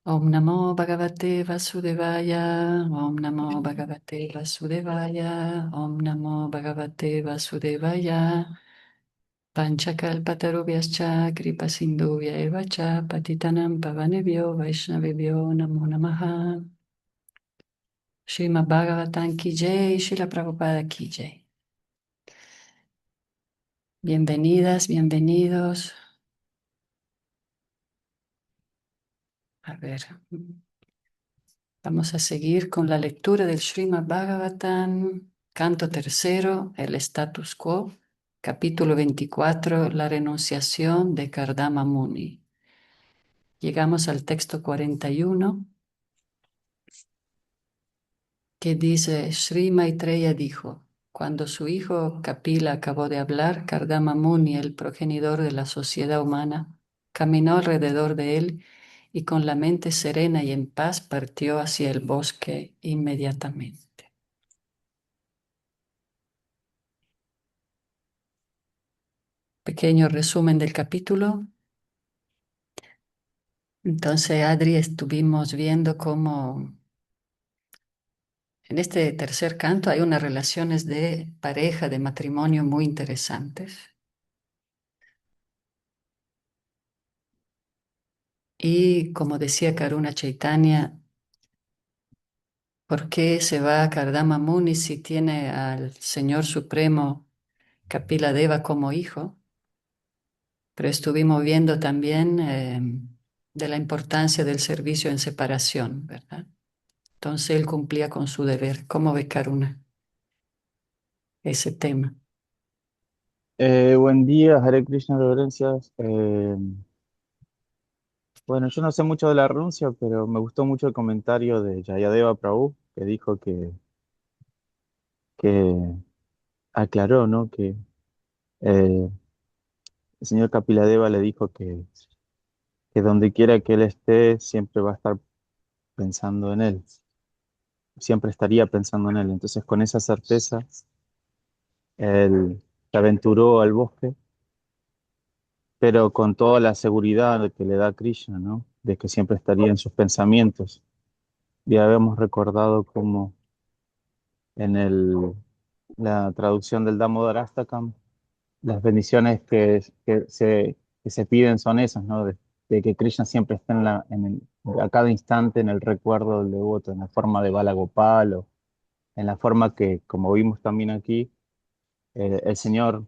Om Namo Bhagavate Vasudevaya, Om Namo Bhagavate Vasudevaya, Om Namo Bhagavate Vasudevaya, Panchakalpatarubhyascha, Kripa Sindhuvya eva cha, Patitanam Pavanebhyo, Vaishnavebhyo, Namo Namaha. Srimad Bhagavatam ki jai, Srila Prabhupada ki jai. Bienvenidas, bienvenidos. A ver, vamos a seguir con la lectura del Srimad Bhagavatam, canto tercero, el status quo, capítulo 24, la renunciación de Kardama Muni. Llegamos al texto 41, que dice: Sri Maitreya dijo: cuando su hijo Kapila acabó de hablar, Kardama Muni, el progenitor de la sociedad humana, caminó alrededor de él y con la mente serena y en paz partió hacia el bosque inmediatamente. Pequeño resumen del capítulo. Entonces, Adri, estuvimos viendo cómo en este tercer canto hay unas relaciones de pareja, de matrimonio muy interesantes. Y como decía Karuna Chaitanya, ¿por qué se va a Kardama Muni si tiene al Señor Supremo Kapila Deva como hijo? Pero estuvimos viendo también de la importancia del servicio en separación, ¿verdad? Entonces él cumplía con su deber. ¿Cómo ve Karuna ese tema? Buen día, Hare Krishna, reverencias. Bueno, yo no sé mucho de la renuncia, pero me gustó mucho el comentario de Jayadeva Prabhu, que dijo que aclaró, ¿no? Que el señor Kapiladeva le dijo que donde quiera que él esté, siempre va a estar pensando en él, siempre estaría pensando en él. Entonces, con esa certeza, él se aventuró al bosque, pero con toda la seguridad que le da Krishna, ¿no? De que siempre estaría en sus pensamientos. Ya habíamos recordado cómo en la traducción del Damodar-Astakam, las bendiciones que se piden son esas, ¿no? De que Krishna siempre esté a cada instante en el recuerdo del devoto, en la forma de Balagopal o en la forma que, como vimos también aquí, el Señor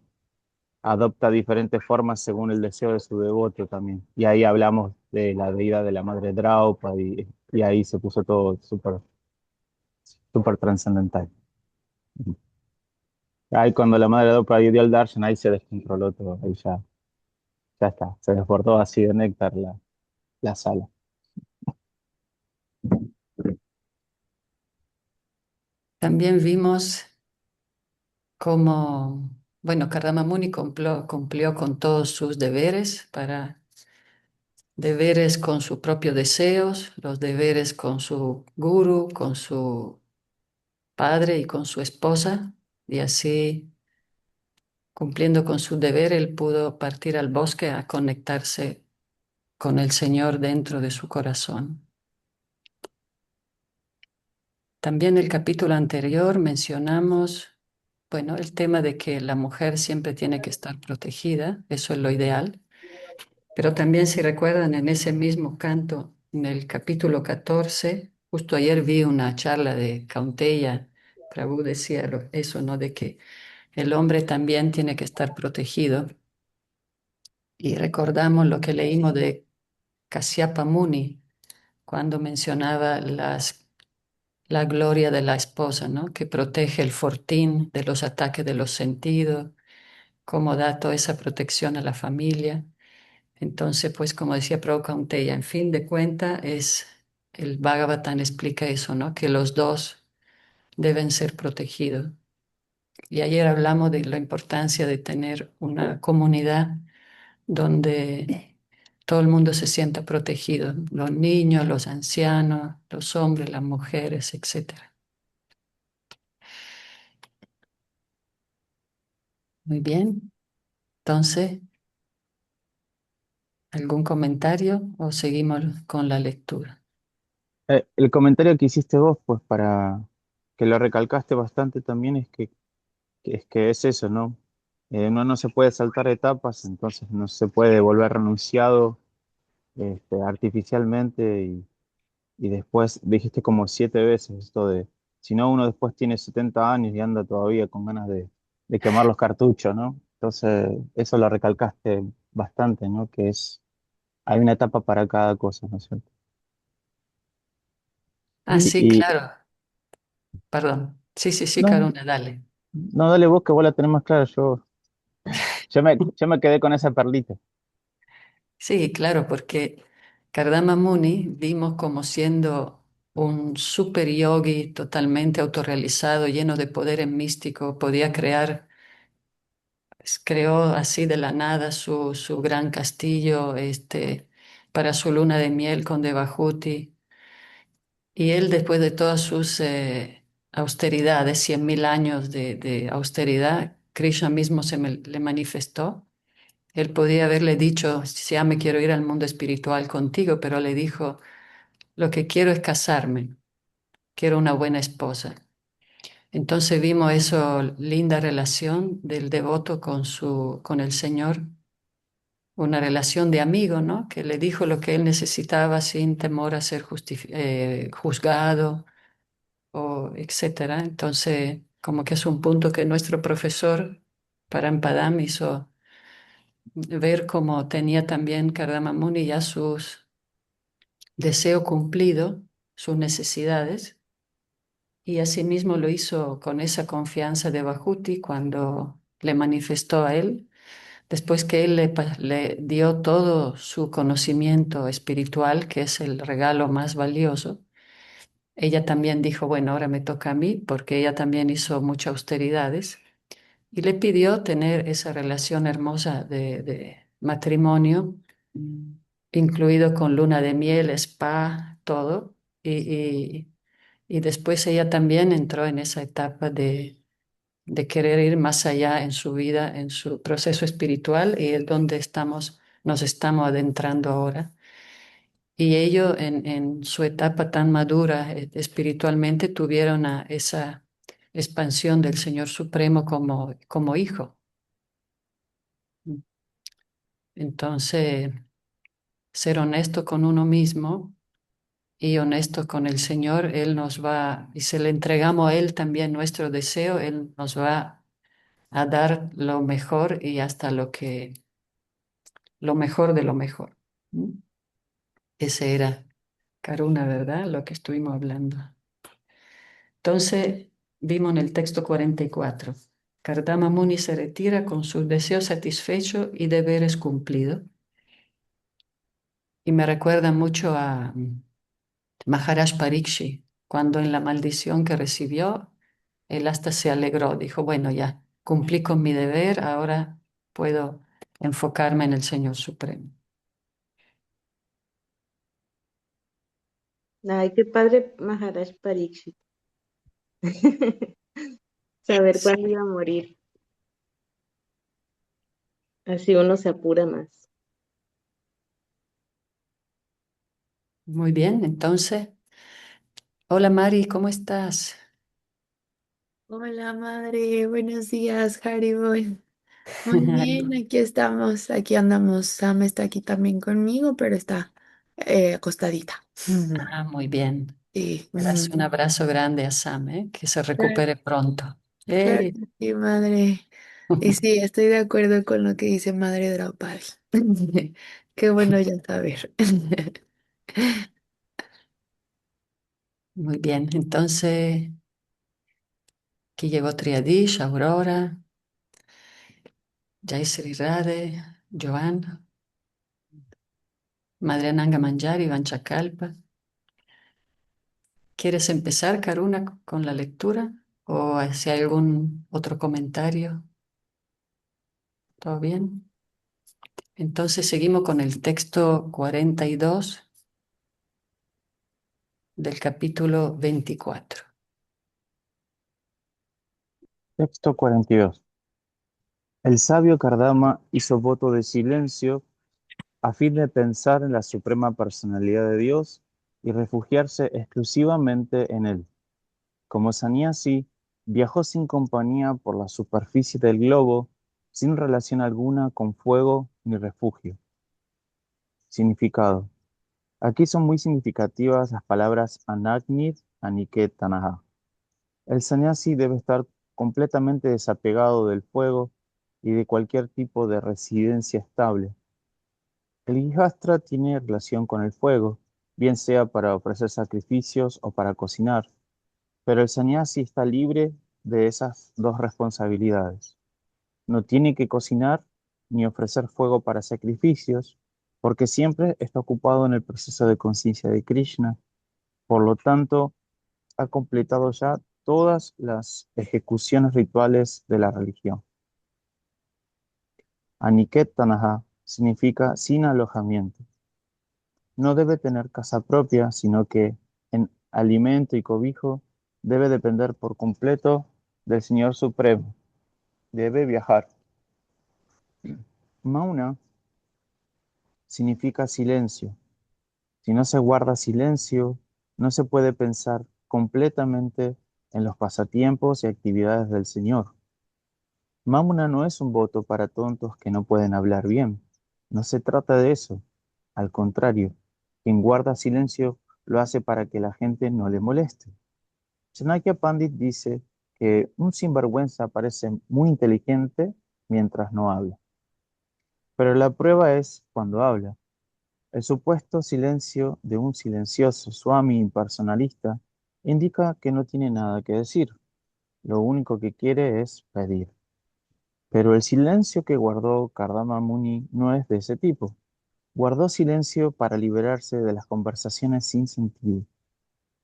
adopta diferentes formas según el deseo de su devoto también. Y ahí hablamos de la deidad de la madre Draupadi y ahí se puso todo súper, súper trascendental. Ahí cuando la madre Draupadi dio el darshan, ahí se descontroló todo, ahí ya está, se desbordó así de néctar la sala. También vimos cómo, bueno, Kardama Muni cumplió con todos sus deberes deberes con sus propios deseos, los deberes con su guru, con su padre y con su esposa, y así, cumpliendo con su deber, él pudo partir al bosque a conectarse con el Señor dentro de su corazón. También el capítulo anterior mencionamos, bueno, el tema de que la mujer siempre tiene que estar protegida, eso es lo ideal, pero también si recuerdan en ese mismo canto, en el capítulo 14, justo ayer vi una charla de Kaunteya, Prabhu decía eso, ¿no? De que el hombre también tiene que estar protegido. Y recordamos lo que leímos de Kasyapa Muni cuando mencionaba la gloria de la esposa, ¿no? Que protege el fortín de los ataques de los sentidos, cómo da toda esa protección a la familia. Entonces, pues como decía Prabhupada Unteya, en fin de cuentas, el Bhagavatam explica eso, ¿no? Que los dos deben ser protegidos. Y ayer hablamos de la importancia de tener una comunidad donde todo el mundo se sienta protegido, los niños, los ancianos, los hombres, las mujeres, etcétera. Muy bien. Entonces, ¿algún comentario o seguimos con la lectura? El comentario que hiciste vos, pues para que lo recalcaste bastante también, es que es eso, ¿no? Uno no se puede saltar etapas, entonces no se puede volver renunciado artificialmente y después dijiste como 7 veces esto de, si no, uno después tiene 70 años y anda todavía con ganas de quemar los cartuchos, ¿no? Entonces, eso lo recalcaste bastante, ¿no? Hay una etapa para cada cosa, ¿no es cierto? Ah, Y, sí, y claro. Perdón. Sí, sí, sí, no, Karuna, dale. no, dale vos que vos la tenés más clara, yo me quedé con esa perlita. Sí, claro, porque Kardama Muni vimos como siendo un super yogi totalmente autorrealizado, lleno de poderes místicos, podía crear, creó así de la nada su gran castillo, para su luna de miel con Devahuti. Y él, después de todas sus austeridades, 100.000 años de austeridad, Krishna mismo le manifestó. Él podía haberle dicho, si ya me quiero ir al mundo espiritual contigo, pero le dijo, lo que quiero es casarme, quiero una buena esposa. Entonces vimos eso, linda relación del devoto con el Señor, una relación de amigo, ¿no? Que le dijo lo que él necesitaba sin temor a ser juzgado o etcétera. Entonces, como que es un punto que nuestro profesor Parampadam hizo ver cómo tenía también Kardama Muni ya sus deseos cumplidos, sus necesidades, y asimismo lo hizo con esa confianza de Bajuti cuando le manifestó a él, después que él le dio todo su conocimiento espiritual, que es el regalo más valioso. Ella también dijo, bueno, ahora me toca a mí, porque ella también hizo muchas austeridades, y le pidió tener esa relación hermosa de matrimonio, incluido con luna de miel, spa, todo. Y después ella también entró en esa etapa de querer ir más allá en su vida, en su proceso espiritual, y es donde nos estamos adentrando ahora. Y ellos en su etapa tan madura espiritualmente tuvieron esa expansión del Señor Supremo como hijo. Entonces, ser honesto con uno mismo y honesto con el Señor, Él nos va, y se le entregamos a Él también nuestro deseo, Él nos va a dar lo mejor y hasta lo mejor de lo mejor. ¿Mm? Ese era Karuna, ¿verdad? Lo que estuvimos hablando. Entonces, vimos en el texto 44. Kardama Muni se retira con sus deseos satisfechos y deberes cumplidos. Y me recuerda mucho a Maharaj Parikshit, cuando en la maldición que recibió, él hasta se alegró. Dijo, bueno, ya cumplí con mi deber, ahora puedo enfocarme en el Señor Supremo. Ay, qué padre Maharaj Pariksit. Saber Sí. cuándo iba a morir. Así uno se apura más. Muy bien, entonces, hola Mari, ¿cómo estás? Hola madre, buenos días, Haribol. Muy bien, aquí estamos, aquí andamos. Sam está aquí también conmigo, pero está acostadita. Ah, muy bien. Sí, Gracias, un abrazo grande a Sam, ¿eh? Que se claro, recupere pronto. claro ¡Ey! que sí, madre. Y sí, estoy de acuerdo con lo que dice Madre Draupadi. Qué bueno ya saber. Muy bien, entonces aquí llegó Triadish, Aurora, Jaisri Rade, Joan, Madre Nanga Manjari, Iván Chacalpa. ¿Quieres empezar, Karuna, con la lectura? ¿O si hay algún otro comentario? ¿Todo bien? Entonces seguimos con el texto 42 del capítulo 24. Texto 42. El sabio Kardama hizo voto de silencio a fin de pensar en la suprema personalidad de Dios y refugiarse exclusivamente en él. Como Sannyasi, viajó sin compañía por la superficie del globo, sin relación alguna con fuego ni refugio. Significado. Aquí son muy significativas las palabras Anagnid, Aniket, Tanaha. El sannyasi debe estar completamente desapegado del fuego y de cualquier tipo de residencia estable. El hijastra tiene relación con el fuego, bien sea para ofrecer sacrificios o para cocinar, pero el sannyasi está libre de esas dos responsabilidades. No tiene que cocinar ni ofrecer fuego para sacrificios, porque siempre está ocupado en el proceso de conciencia de Krishna. Por lo tanto, ha completado ya todas las ejecuciones rituales de la religión. Aniket Tanaha significa sin alojamiento. No debe tener casa propia, sino que en alimento y cobijo debe depender por completo del Señor Supremo. Debe viajar. Mauna significa silencio. Si no se guarda silencio, no se puede pensar completamente en los pasatiempos y actividades del Señor. Mauna no es un voto para tontos que no pueden hablar bien. No se trata de eso. Al contrario, quien guarda silencio lo hace para que la gente no le moleste. Chanakya Pandit dice que un sinvergüenza parece muy inteligente mientras no habla. Pero la prueba es cuando habla. El supuesto silencio de un silencioso Swami impersonalista indica que no tiene nada que decir. Lo único que quiere es pedir. Pero el silencio que guardó Kardama Muni no es de ese tipo. Guardó silencio para liberarse de las conversaciones sin sentido.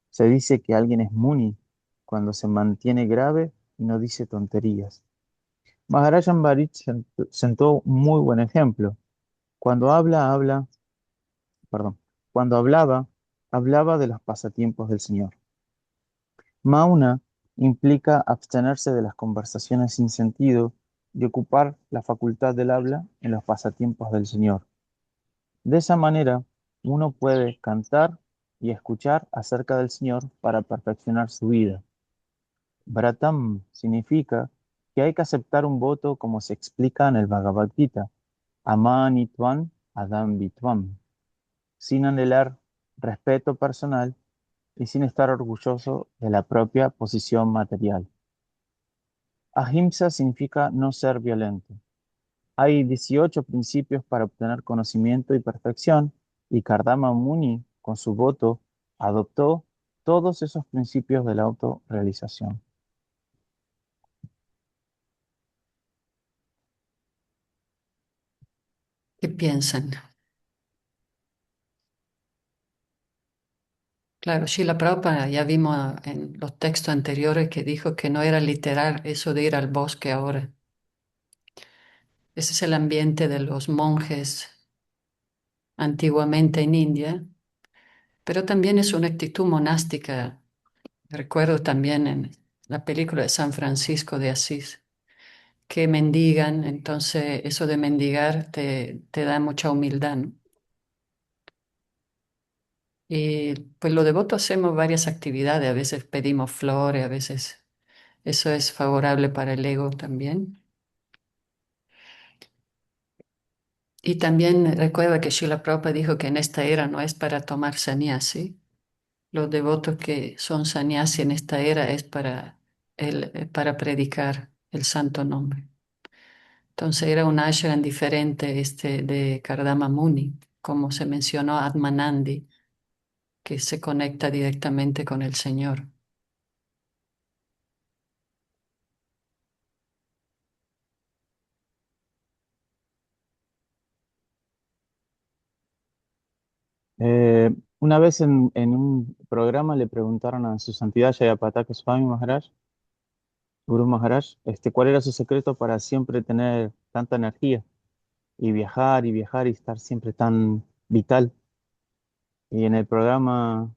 Se dice que alguien es Muni cuando se mantiene grave y no dice tonterías. Maharaj Ambarit sentó un muy buen ejemplo. Cuando perdón, cuando hablaba de los pasatiempos del Señor. Mauna implica abstenerse de las conversaciones sin sentido y ocupar la facultad del habla en los pasatiempos del Señor. De esa manera, uno puede cantar y escuchar acerca del Señor para perfeccionar su vida. Vratam significa que hay que aceptar un voto como se explica en el Bhagavad Gita, Amani Tvam Adam Vitvam, sin anhelar respeto personal y sin estar orgulloso de la propia posición material. Ahimsa significa no ser violento. Hay 18 principios para obtener conocimiento y perfección, y Kardama Muni, con su voto, adoptó todos esos principios de la autorrealización. ¿Qué piensan? Claro, Srila Prabhupada ya vimos en los textos anteriores que dijo que no era literal eso de ir al bosque ahora. Ese es el ambiente de los monjes antiguamente en India, pero también es una actitud monástica. Recuerdo también en la película de San Francisco de Asís, que mendigan, entonces eso de mendigar te da mucha humildad, ¿no? Y pues los devotos hacemos varias actividades, a veces pedimos flores, a veces eso es favorable para el ego también. Y también recuerda que Srila Prabhupada dijo que en esta era no es para tomar sannyasi. Los devotos que son sannyasi en esta era es para predicar el santo nombre. Entonces era un ashram diferente este de Kardama Muni, como se mencionó Atmanandi, que se conecta directamente con el Señor. Eh, una vez en un programa le preguntaron a su santidad Jayapataka Swami Maharaj, Guru Maharaj, cuál era su secreto para siempre tener tanta energía y viajar y estar siempre tan vital. Y en el programa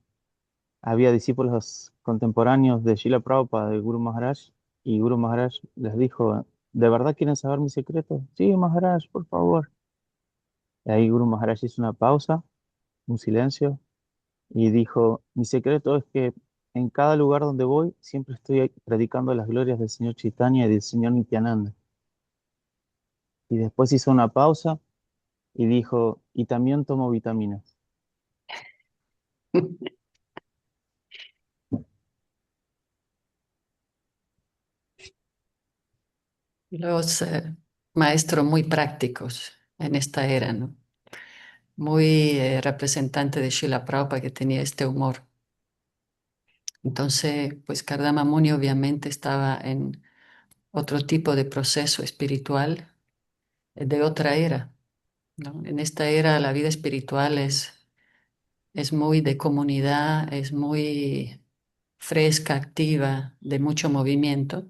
había discípulos contemporáneos de Srila Prabhupada, de Guru Maharaj, y Guru Maharaj les dijo, ¿de verdad quieren saber mi secreto? Sí, Maharaj, por favor. Y ahí Guru Maharaj hizo una pausa, un silencio, y dijo, mi secreto es que en cada lugar donde voy siempre estoy predicando las glorias del Señor Chaitanya y del Señor Nityananda. Y después hizo una pausa y dijo, y también tomo vitaminas. Los maestros muy prácticos en esta era, ¿no? Muy representante de Srila Prabhupada que tenía este humor. Entonces, pues Kardama Muni obviamente estaba en otro tipo de proceso espiritual de otra era, ¿no? En esta era la vida espiritual es muy de comunidad, es muy fresca, activa, de mucho movimiento,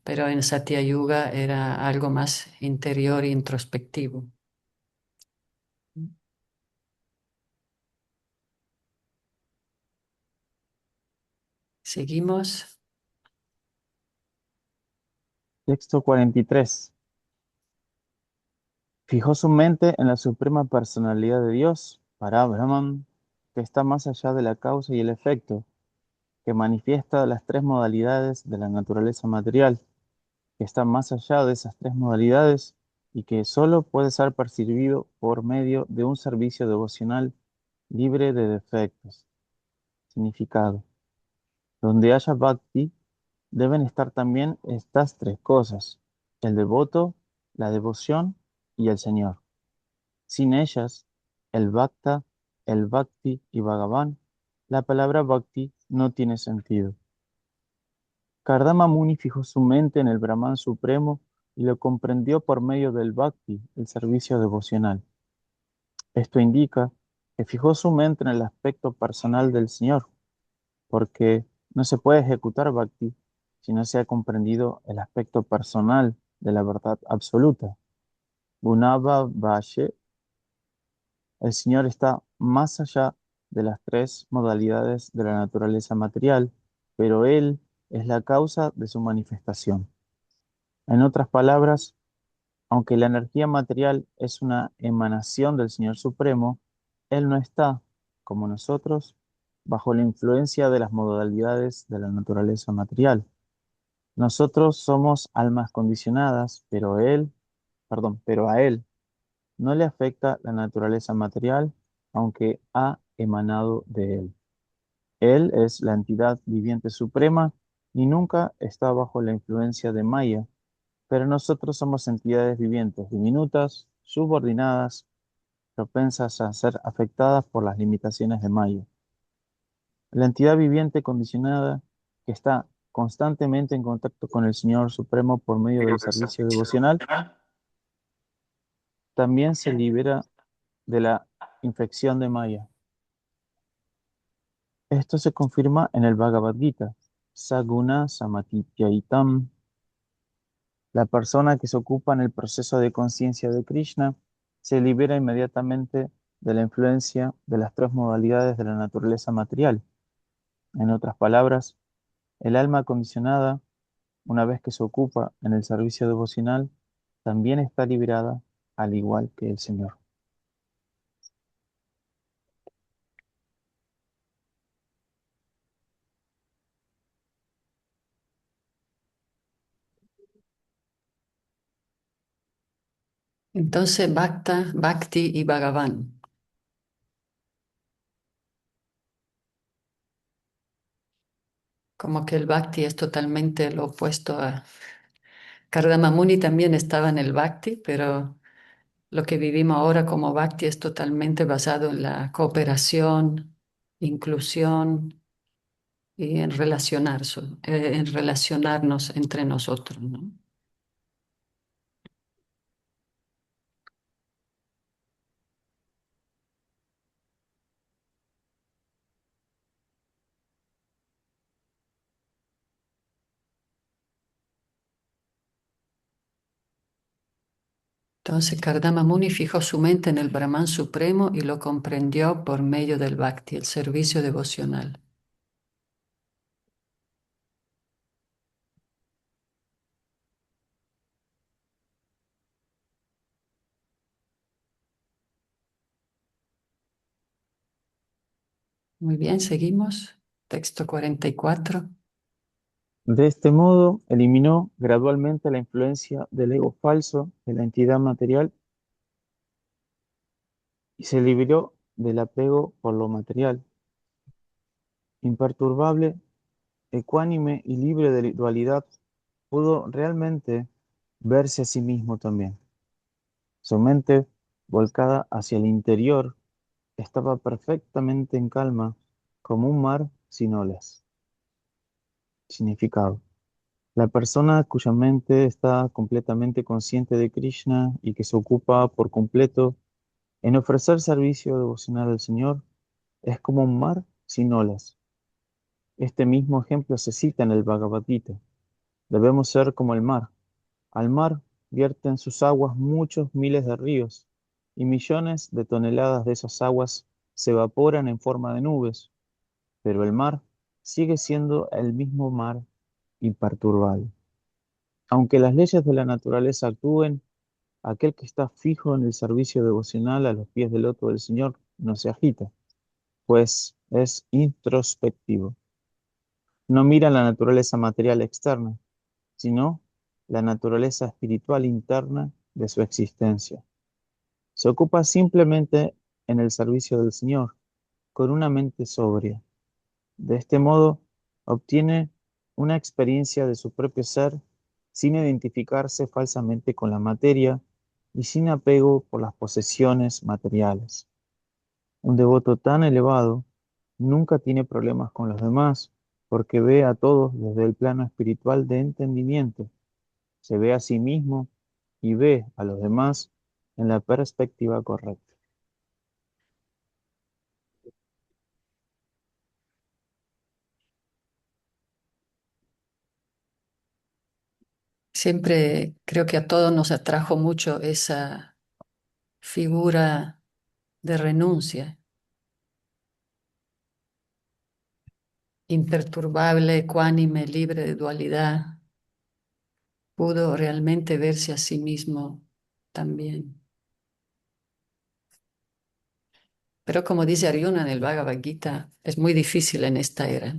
pero en Satya Yuga era algo más interior e introspectivo. Seguimos. Texto 43. Fijó su mente en la suprema personalidad de Dios, para Brahman, que está más allá de la causa y el efecto, que manifiesta las tres modalidades de la naturaleza material, que está más allá de esas tres modalidades y que solo puede ser percibido por medio de un servicio devocional libre de defectos. Significado. Donde haya bhakti, deben estar también estas tres cosas: el devoto, la devoción y el Señor. Sin ellas, el bhakta, el bhakti y Bhagavan, la palabra bhakti no tiene sentido. Kardama Muni fijó su mente en el Brahman supremo y lo comprendió por medio del bhakti, el servicio devocional. Esto indica que fijó su mente en el aspecto personal del Señor, porque no se puede ejecutar bhakti si no se ha comprendido el aspecto personal de la verdad absoluta. Gunava Vashe, el Señor está más allá de las tres modalidades de la naturaleza material, pero Él es la causa de su manifestación. En otras palabras, aunque la energía material es una emanación del Señor Supremo, Él no está, como nosotros, bajo la influencia de las modalidades de la naturaleza material. Nosotros somos almas condicionadas, pero a Él no le afecta la naturaleza material, aunque ha emanado de Él. Él es la entidad viviente suprema y nunca está bajo la influencia de Maya, pero nosotros somos entidades vivientes diminutas, subordinadas, propensas a ser afectadas por las limitaciones de Maya. La entidad viviente condicionada, que está constantemente en contacto con el Señor Supremo por medio del servicio devocional, también se libera de la infección de Maya. Esto se confirma en el Bhagavad Gita. Saguna Samatityaitam. La persona que se ocupa en el proceso de conciencia de Krishna se libera inmediatamente de la influencia de las tres modalidades de la naturaleza material. En otras palabras, el alma acondicionada, una vez que se ocupa en el servicio devocional, también está liberada al igual que el Señor. Entonces, Bhakta, Bhakti y Bhagavan. Como que el Bhakti es totalmente lo opuesto a... Kardama Muni también estaba en el Bhakti, pero lo que vivimos ahora como Bhakti es totalmente basado en la cooperación, inclusión y en en relacionarnos entre nosotros, ¿no? Entonces Kardama Muni fijó su mente en el Brahman Supremo y lo comprendió por medio del Bhakti, el servicio devocional. Muy bien, seguimos. Texto 44. De este modo, eliminó gradualmente la influencia del ego falso de la entidad material y se libró del apego por lo material. Imperturbable, ecuánime y libre de dualidad, pudo realmente verse a sí mismo también. Su mente, volcada hacia el interior, estaba perfectamente en calma, como un mar sin olas. Significado. La persona cuya mente está completamente consciente de Krishna y que se ocupa por completo en ofrecer servicio devocional al Señor es como un mar sin olas. Este mismo ejemplo se cita en el Bhagavad Gita. Debemos ser como el mar. Al mar vierten sus aguas muchos miles de ríos y millones de toneladas de esas aguas se evaporan en forma de nubes, pero el mar sigue siendo el mismo mar imperturbable. Aunque las leyes de la naturaleza actúen, aquel que está fijo en el servicio devocional a los pies del loto del Señor no se agita, pues es introspectivo. No mira la naturaleza material externa, sino la naturaleza espiritual interna de su existencia. Se ocupa simplemente en el servicio del Señor, con una mente sobria. De este modo, obtiene una experiencia de su propio ser sin identificarse falsamente con la materia y sin apego por las posesiones materiales. Un devoto tan elevado nunca tiene problemas con los demás porque ve a todos desde el plano espiritual de entendimiento, se ve a sí mismo y ve a los demás en la perspectiva correcta. Siempre creo que a todos nos atrajo mucho esa figura de renuncia, imperturbable, ecuánime, libre de dualidad. Pudo realmente verse a sí mismo también. Pero como dice Arjuna en el Bhagavad Gita, es muy difícil en esta era.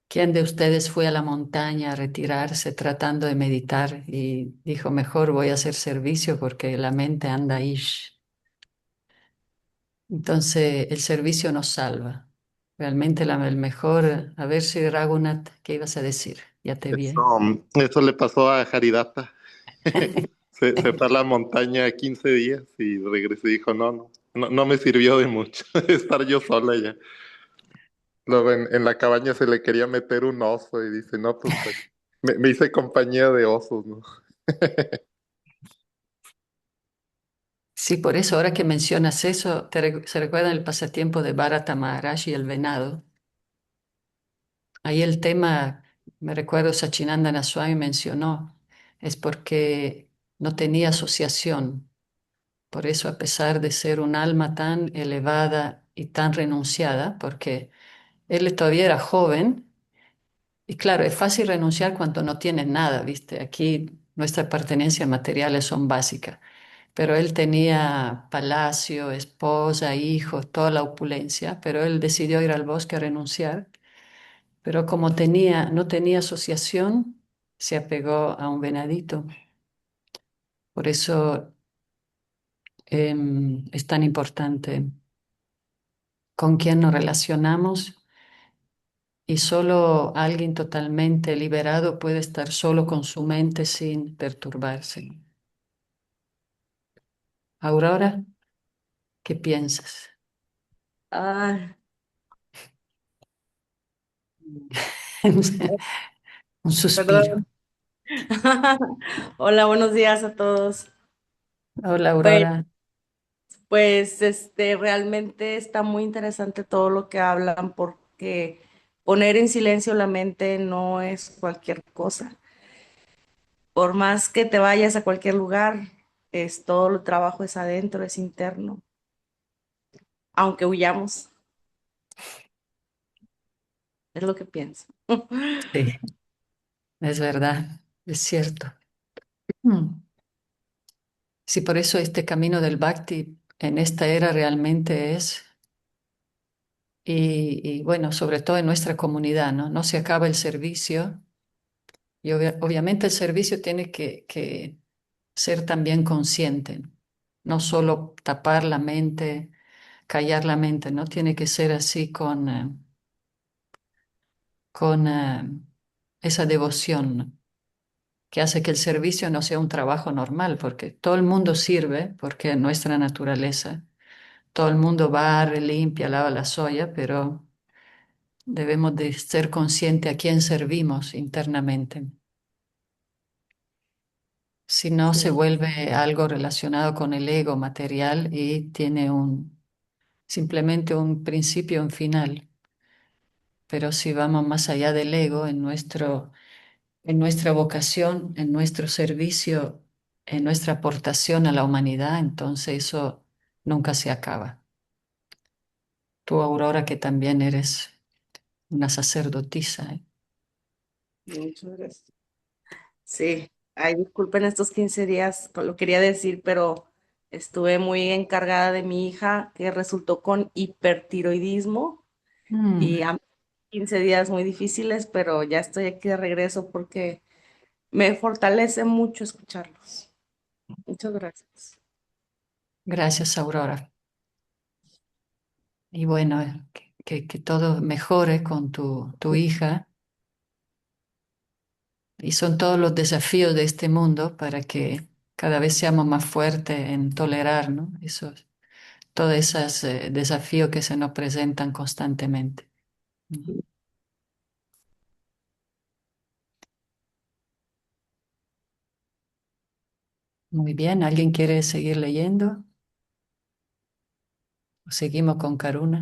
¿Quién de ustedes fue a la montaña a retirarse tratando de meditar y dijo, mejor voy a hacer servicio porque la mente anda ahí? Entonces, el servicio nos salva. Realmente el mejor, a ver si Raghunath, ¿qué ibas a decir? Ya te vi. Eso le pasó a Haridata. Se fue a la montaña 15 días y regresó y dijo, no me sirvió de mucho estar yo sola ya. Luego en la cabaña se le quería meter un oso y dice, no, pues me hice compañía de osos, ¿no? Sí, por eso ahora que mencionas eso, se recuerda el pasatiempo de Bharata Maharaj y el venado. Ahí el tema, me recuerdo Sachinandana Swami mencionó, es porque no tenía asociación. Por eso, a pesar de ser un alma tan elevada y tan renunciada, porque él todavía era joven, y claro, es fácil renunciar cuando no tienes nada, ¿viste? Aquí nuestras pertenencias materiales son básicas, pero él tenía palacio, esposa, hijos, toda la opulencia, pero él decidió ir al bosque a renunciar, pero como no tenía asociación, se apegó a un venadito. Por eso es tan importante con quién nos relacionamos y solo alguien totalmente liberado puede estar solo con su mente sin perturbarse. Aurora, ¿qué piensas? Ah, Un suspiro. perdón. Hola, buenos días a todos. Hola, Pues, Aurora. realmente está muy interesante todo lo que hablan porque poner en silencio la mente no es cualquier cosa. Por más que te vayas a cualquier lugar, es todo el trabajo es adentro, es interno, aunque huyamos, es lo que pienso. Sí, es verdad, es cierto. Mm. Sí, por eso este camino del Bhakti en esta era realmente es, y bueno, sobre todo en nuestra comunidad, ¿no? No se acaba el servicio y obviamente el servicio tiene que ser también consciente, no solo tapar la mente, callar la mente, ¿no? Tiene que ser así con esa devoción, ¿no? Que hace que el servicio no sea un trabajo normal, porque todo el mundo sirve, porque es nuestra naturaleza. Todo el mundo barre, limpia, lava la soya, pero debemos de ser conscientes a quién servimos internamente. Si no, se Sí. vuelve algo relacionado con el ego material y tiene simplemente un principio y un final. Pero si vamos más allá del ego, en nuestra vocación, en nuestro servicio, en nuestra aportación a la humanidad, entonces eso nunca se acaba. Tú, Aurora, que también eres una sacerdotisa, ¿eh? Muchas gracias. Sí, ay, disculpen estos 15 días, lo quería decir, pero estuve muy encargada de mi hija que resultó con hipertiroidismo Mm, y 15 días muy difíciles, pero ya estoy aquí de regreso porque me fortalece mucho escucharlos. Muchas gracias. gracias, Aurora. Y bueno, que todo mejore con tu hija. Y son todos los desafíos de este mundo para que cada vez seamos más fuertes en tolerar, ¿no? Todos esos desafíos que se nos presentan constantemente. Mm. Muy bien, ¿alguien quiere seguir leyendo? ¿O seguimos con Karuna?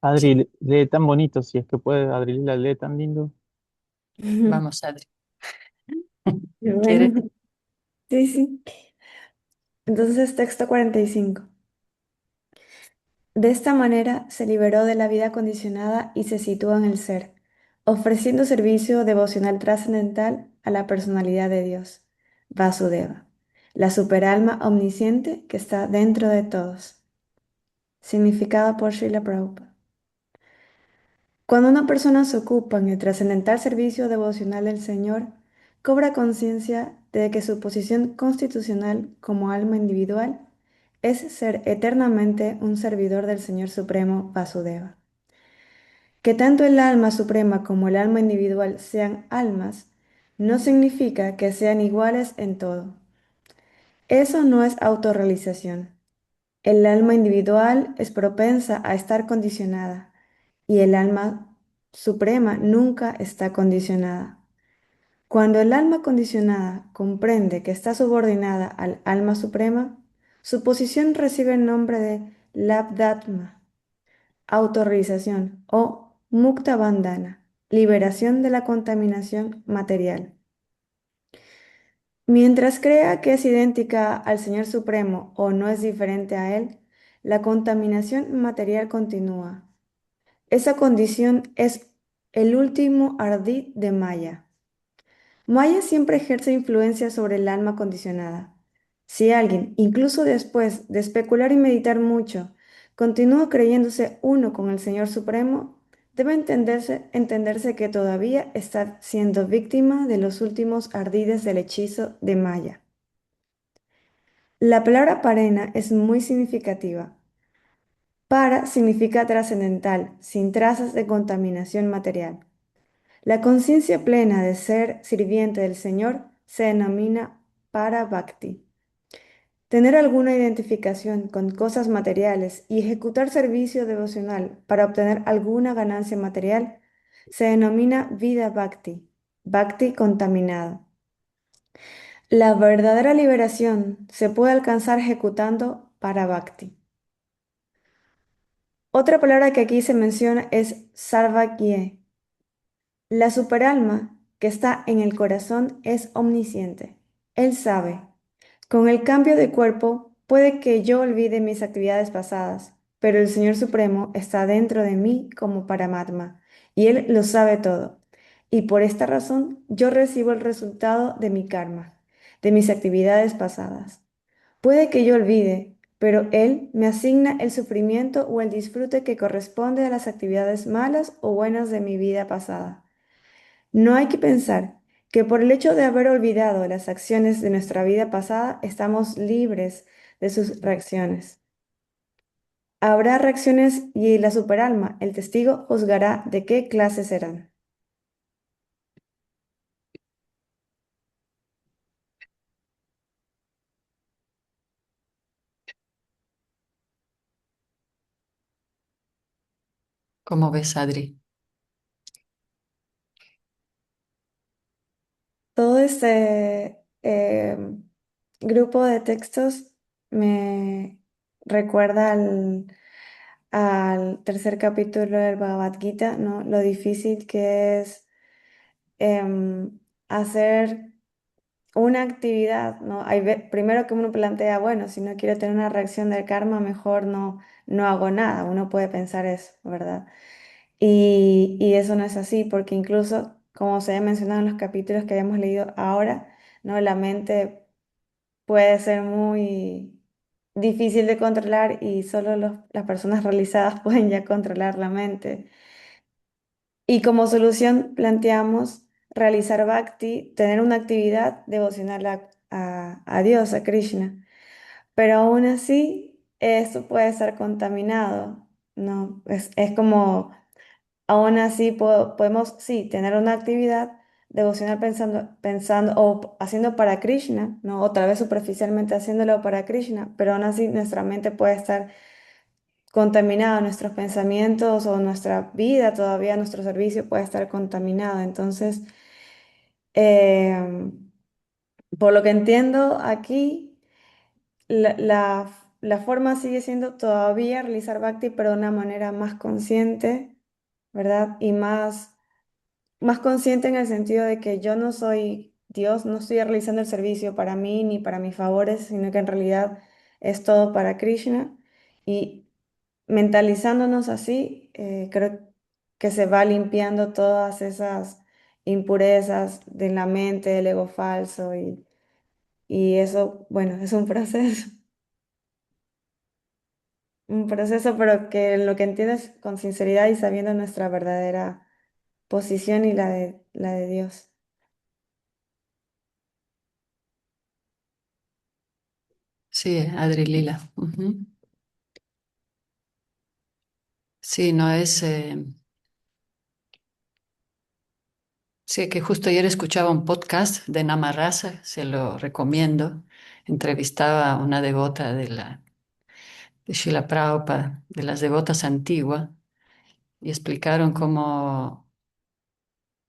Adri, lee tan bonito, si es que puede, Adri, la lee tan lindo. Vamos, Adri. ¿Quieres? Bueno, sí, sí. Entonces, texto 45. De esta manera se liberó de la vida condicionada y se sitúa en el ser, ofreciendo servicio devocional trascendental a la personalidad de Dios, Vasudeva, la superalma omnisciente que está dentro de todos. Significado por Srila Prabhupada. Cuando una persona se ocupa en el trascendental servicio devocional del Señor, cobra conciencia de que su posición constitucional como alma individual es ser eternamente un servidor del Señor Supremo Vasudeva. Que tanto el alma suprema como el alma individual sean almas, no significa que sean iguales en todo. Eso no es autorrealización. El alma individual es propensa a estar condicionada y el alma suprema nunca está condicionada. Cuando el alma condicionada comprende que está subordinada al alma suprema, su posición recibe el nombre de Labdatma, autorrealización o Mukta Bandhana, liberación de la contaminación material. Mientras crea que es idéntica al Señor Supremo o no es diferente a Él, la contaminación material continúa. Esa condición es el último ardid de Maya. Maya siempre ejerce influencia sobre el alma condicionada. Si alguien, incluso después de especular y meditar mucho, continúa creyéndose uno con el Señor Supremo, debe entenderse que todavía está siendo víctima de los últimos ardides del hechizo de Maya. La palabra parena es muy significativa. Para significa trascendental, sin trazas de contaminación material. La conciencia plena de ser sirviente del Señor se denomina para bhakti. Tener alguna identificación con cosas materiales y ejecutar servicio devocional para obtener alguna ganancia material se denomina vida bhakti, bhakti contaminado. La verdadera liberación se puede alcanzar ejecutando para bhakti. Otra palabra que aquí se menciona es sarvagye. La superalma que está en el corazón es omnisciente. Él sabe. Con el cambio de cuerpo puede que yo olvide mis actividades pasadas, pero el Señor Supremo está dentro de mí como Paramatma, y Él lo sabe todo. Y por esta razón yo recibo el resultado de mi karma, de mis actividades pasadas. Puede que yo olvide, pero Él me asigna el sufrimiento o el disfrute que corresponde a las actividades malas o buenas de mi vida pasada. No hay que pensar que por el hecho de haber olvidado las acciones de nuestra vida pasada, estamos libres de sus reacciones. Habrá reacciones y la superalma, el testigo, juzgará de qué clase serán. ¿Cómo ves, Adri? Todo este grupo de textos me recuerda al tercer capítulo del Bhagavad Gita, ¿no? Lo difícil que es hacer una actividad, ¿no? Primero que uno plantea, bueno, si no quiero tener una reacción del karma, mejor no hago nada. Uno puede pensar eso, ¿verdad? Y eso no es así, porque incluso, como se ha mencionado en los capítulos que habíamos leído ahora, ¿no? La mente puede ser muy difícil de controlar y solo las personas realizadas pueden ya controlar la mente. Y como solución planteamos realizar bhakti, tener una actividad devocional a Dios, a Krishna. Pero aún así, esto puede estar contaminado, ¿no? Es como, aún así podemos, sí, tener una actividad devocional pensando o haciendo para Krishna, ¿no? Otra vez superficialmente haciéndolo para Krishna, pero aún así nuestra mente puede estar contaminada, nuestros pensamientos o nuestra vida todavía, nuestro servicio puede estar contaminado. Entonces, em, por lo que entiendo aquí, la forma sigue siendo todavía realizar bhakti, pero de una manera más consciente, ¿verdad? Y más consciente en el sentido de que yo no soy Dios, no estoy realizando el servicio para mí ni para mis favores, sino que en realidad es todo para Krishna. Y mentalizándonos así, creo que se va limpiando todas esas impurezas de la mente, del ego falso y eso, bueno, es un proceso, un proceso, pero que lo que entiendes con sinceridad y sabiendo nuestra verdadera posición y la de Dios. Sí, Adri Lila. Ujú. Sí, no es... sí, que justo ayer escuchaba un podcast de Namarrasa, se lo recomiendo. Entrevistaba a una devota de Srila Prabhupada, de las devotas antiguas, y explicaron cómo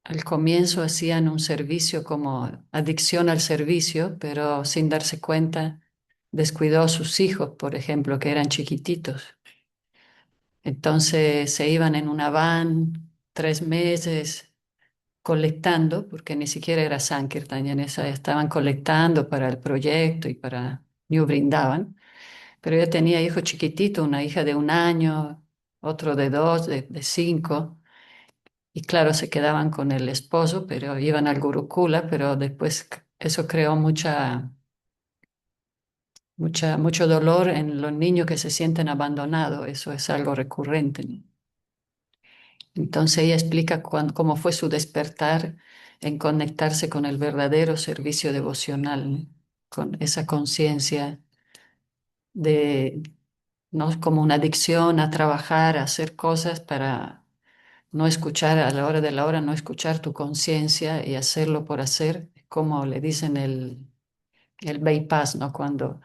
al comienzo hacían un servicio como adicción al servicio, pero sin darse cuenta descuidó a sus hijos, por ejemplo, que eran chiquititos. Entonces se iban en una van 3 meses colectando, porque ni siquiera era Sankirtan, ya en esa estaban colectando para el proyecto y para New Brindavan, pero ella tenía hijos chiquititos, una hija de 1 año, otro de 2, de 5, y claro, se quedaban con el esposo, pero iban al Gurukula, pero después eso creó mucho dolor en los niños que se sienten abandonados, eso es algo recurrente, ¿no? Entonces ella explica cómo fue su despertar en conectarse con el verdadero servicio devocional, ¿no? Con esa conciencia de, no como una adicción a trabajar, a hacer cosas para no escuchar a la hora de la hora, no escuchar tu conciencia y hacerlo por hacer, como le dicen el bypass, ¿no? Cuando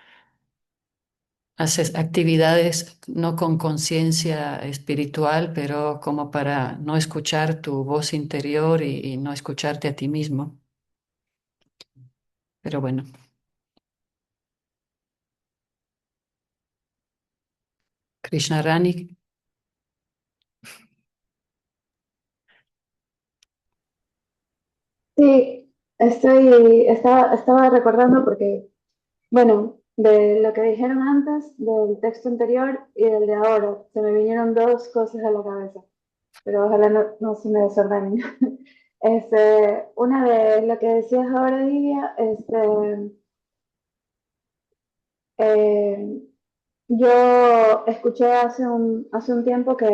haces actividades no con conciencia espiritual, pero como para no escuchar tu voz interior y no escucharte a ti mismo. Pero bueno, Krishna Rani, Sí, estaba recordando porque, bueno, De lo que dijeron antes, del texto anterior y del de ahora. Se me vinieron dos cosas a la cabeza, pero ojalá no se me desordenen. Una de lo que decías ahora, Divia, eh, yo escuché hace un tiempo que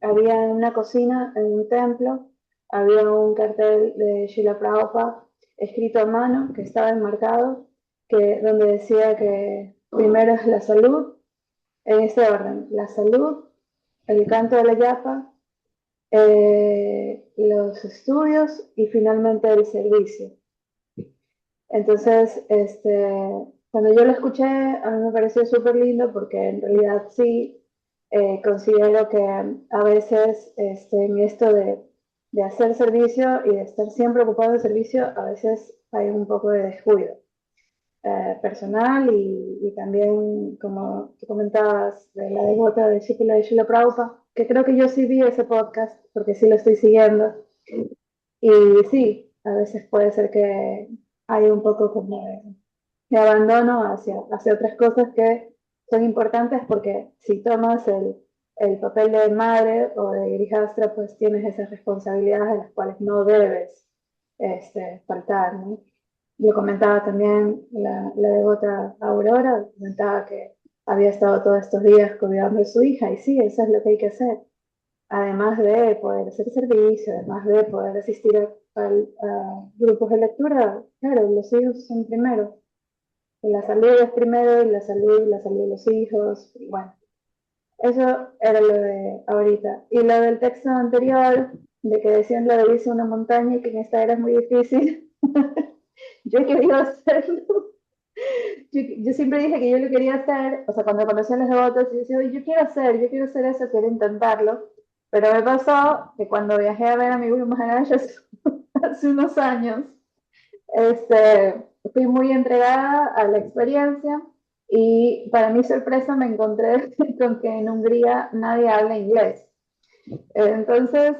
había en una cocina, en un templo, había un cartel de Srila Prabhupada escrito a mano que estaba enmarcado, donde decía que primero es la salud, en este orden, la salud, el canto de la yapa, los estudios y finalmente el servicio. Entonces, cuando yo lo escuché, a mí me pareció súper lindo porque en realidad sí considero que a veces en esto de hacer servicio y de estar siempre ocupado de servicio, a veces hay un poco de descuido personal y también, como tú comentabas, de la devota de Shikila de Shila Prabhupada, que creo que yo sí vi ese podcast porque sí lo estoy siguiendo. Y sí, a veces puede ser que hay un poco como de abandono hacia otras cosas que son importantes porque si tomas el papel de madre o de hijastra, pues tienes esas responsabilidades de las cuales no debes faltar, ¿no? Yo comentaba también la devota Aurora, comentaba que había estado todos estos días cuidando de su hija y sí, eso es lo que hay que hacer además de poder hacer servicio, además de poder asistir a grupos de lectura, claro, los hijos son primero. La salud es primero y la salud de los hijos. Bueno, eso era lo de ahorita. Y lo del texto anterior, de que decían lo de irse a una montaña y que en esta era es muy difícil, yo he querido hacerlo. Yo siempre dije que yo lo quería hacer, o sea, cuando conocí a los devotos, yo decía, "Oye, yo quiero hacer eso, quiero intentarlo". Pero me pasó que cuando viajé a ver a mi Guru Maharaj hace unos años, fui muy entregada a la experiencia y para mi sorpresa me encontré con que en Hungría nadie habla inglés. Entonces,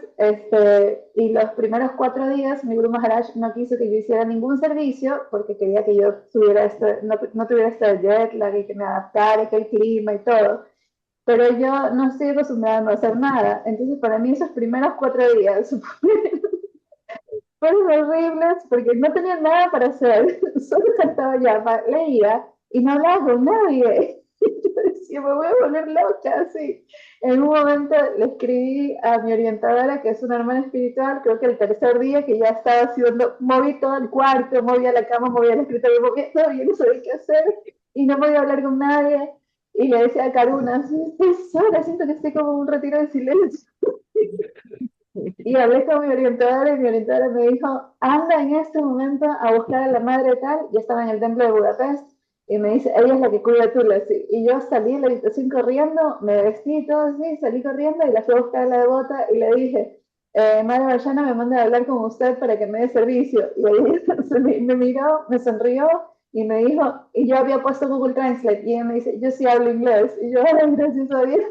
y los primeros 4 días, mi Guru Maharaj no quiso que yo hiciera ningún servicio porque quería que yo no tuviera este jet lag y que me adaptara, y que el clima y todo. Pero yo no estoy acostumbrada a no hacer nada. Entonces, para mí esos primeros 4 días fueron horribles porque no tenía nada para hacer. Solo cantaba llama, leía y no hablaba con nadie. Yo decía, me voy a volver loca, así. En un momento le escribí a mi orientadora, que es una hermana espiritual, creo que el tercer día que ya estaba haciendo, moví todo el cuarto, movía la cama, movía el escritorio, movía todo, y yo no sabía qué hacer y no podía hablar con nadie. Y le decía a Karuna, sí, estoy sola, siento que estoy como en un retiro de silencio. Y hablé con mi orientadora y mi orientadora me dijo, anda en este momento a buscar a la madre tal, yo estaba en el templo de Budapest, y me dice, ella es la que cuida Tulasi. Y yo salí de la habitación corriendo, me vestí y todo así, salí corriendo y la fui a buscar a la devota y le dije, Madre Vallana me manda a hablar con usted para que me dé servicio. Y ella me miró, me sonrió y me dijo, y yo había puesto Google Translate, y ella me dice, yo sí hablo inglés. Y yo, ay, gracias a Dios.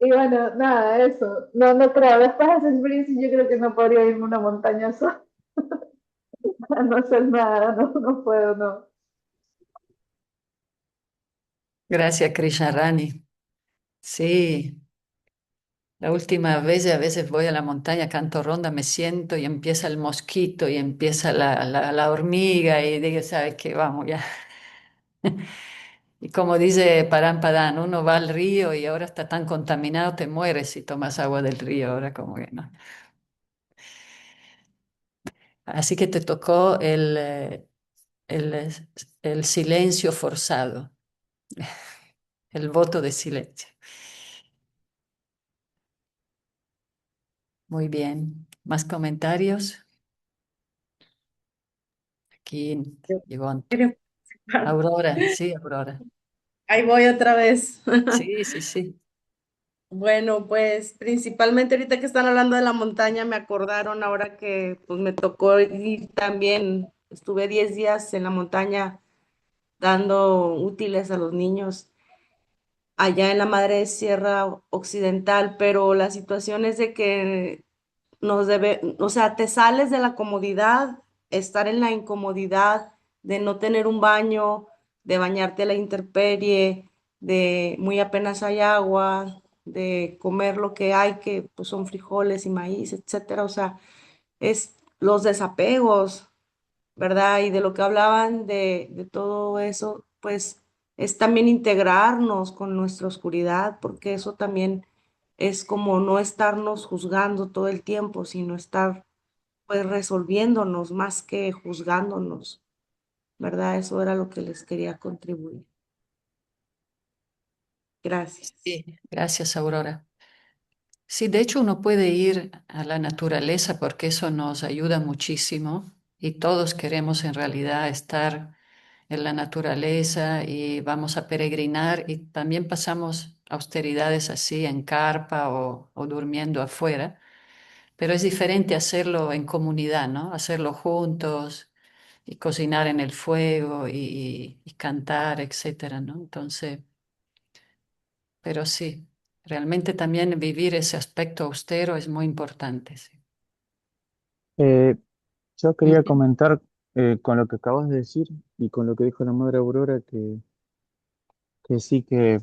Y bueno, nada, eso. No creo. Después de esa experiencia, yo creo que no podría irme a una montaña sola a no hacer nada. No puedo, no. Gracias, Krishna Rani. Sí, la última vez a veces voy a la montaña, canto ronda, me siento y empieza el mosquito y empieza la hormiga y digo, ¿sabes qué? Vamos ya. Y como dice Paran Padán, uno va al río y ahora está tan contaminado, te mueres si tomas agua del río, ahora como que no. Así que te tocó el, el silencio forzado, el voto de silencio. Muy bien. ¿Más comentarios? Aquí llegó Aurora. Sí, Aurora. Ahí voy otra vez. Sí, sí, sí. Bueno, pues principalmente ahorita que están hablando de la montaña, me acordaron ahora que pues me tocó ir también, estuve 10 días en la montaña dando útiles a los niños allá en la Madre Sierra Occidental, pero la situación es de que o sea, te sales de la comodidad, estar en la incomodidad de no tener un baño, de bañarte a la intemperie, de muy apenas hay agua, de comer lo que hay, que pues son frijoles y maíz, etcétera. O sea, es los desapegos, ¿verdad? Y de lo que hablaban de todo eso, pues es también integrarnos con nuestra oscuridad, porque eso también es como no estarnos juzgando todo el tiempo, sino estar pues resolviéndonos más que juzgándonos, ¿verdad? Eso era lo que les quería contribuir. Gracias. Sí, gracias, Aurora. Sí, de hecho uno puede ir a la naturaleza porque eso nos ayuda muchísimo y todos queremos en realidad estar en la naturaleza y vamos a peregrinar y también pasamos austeridades así en carpa o durmiendo afuera, pero es diferente hacerlo en comunidad, ¿no? Hacerlo juntos y cocinar en el fuego y cantar, etcétera, ¿no? Entonces, pero sí, realmente también vivir ese aspecto austero es muy importante, sí. Eh, yo quería Ujú. comentar con lo que acabas de decir y con lo que dijo la madre Aurora, que sí que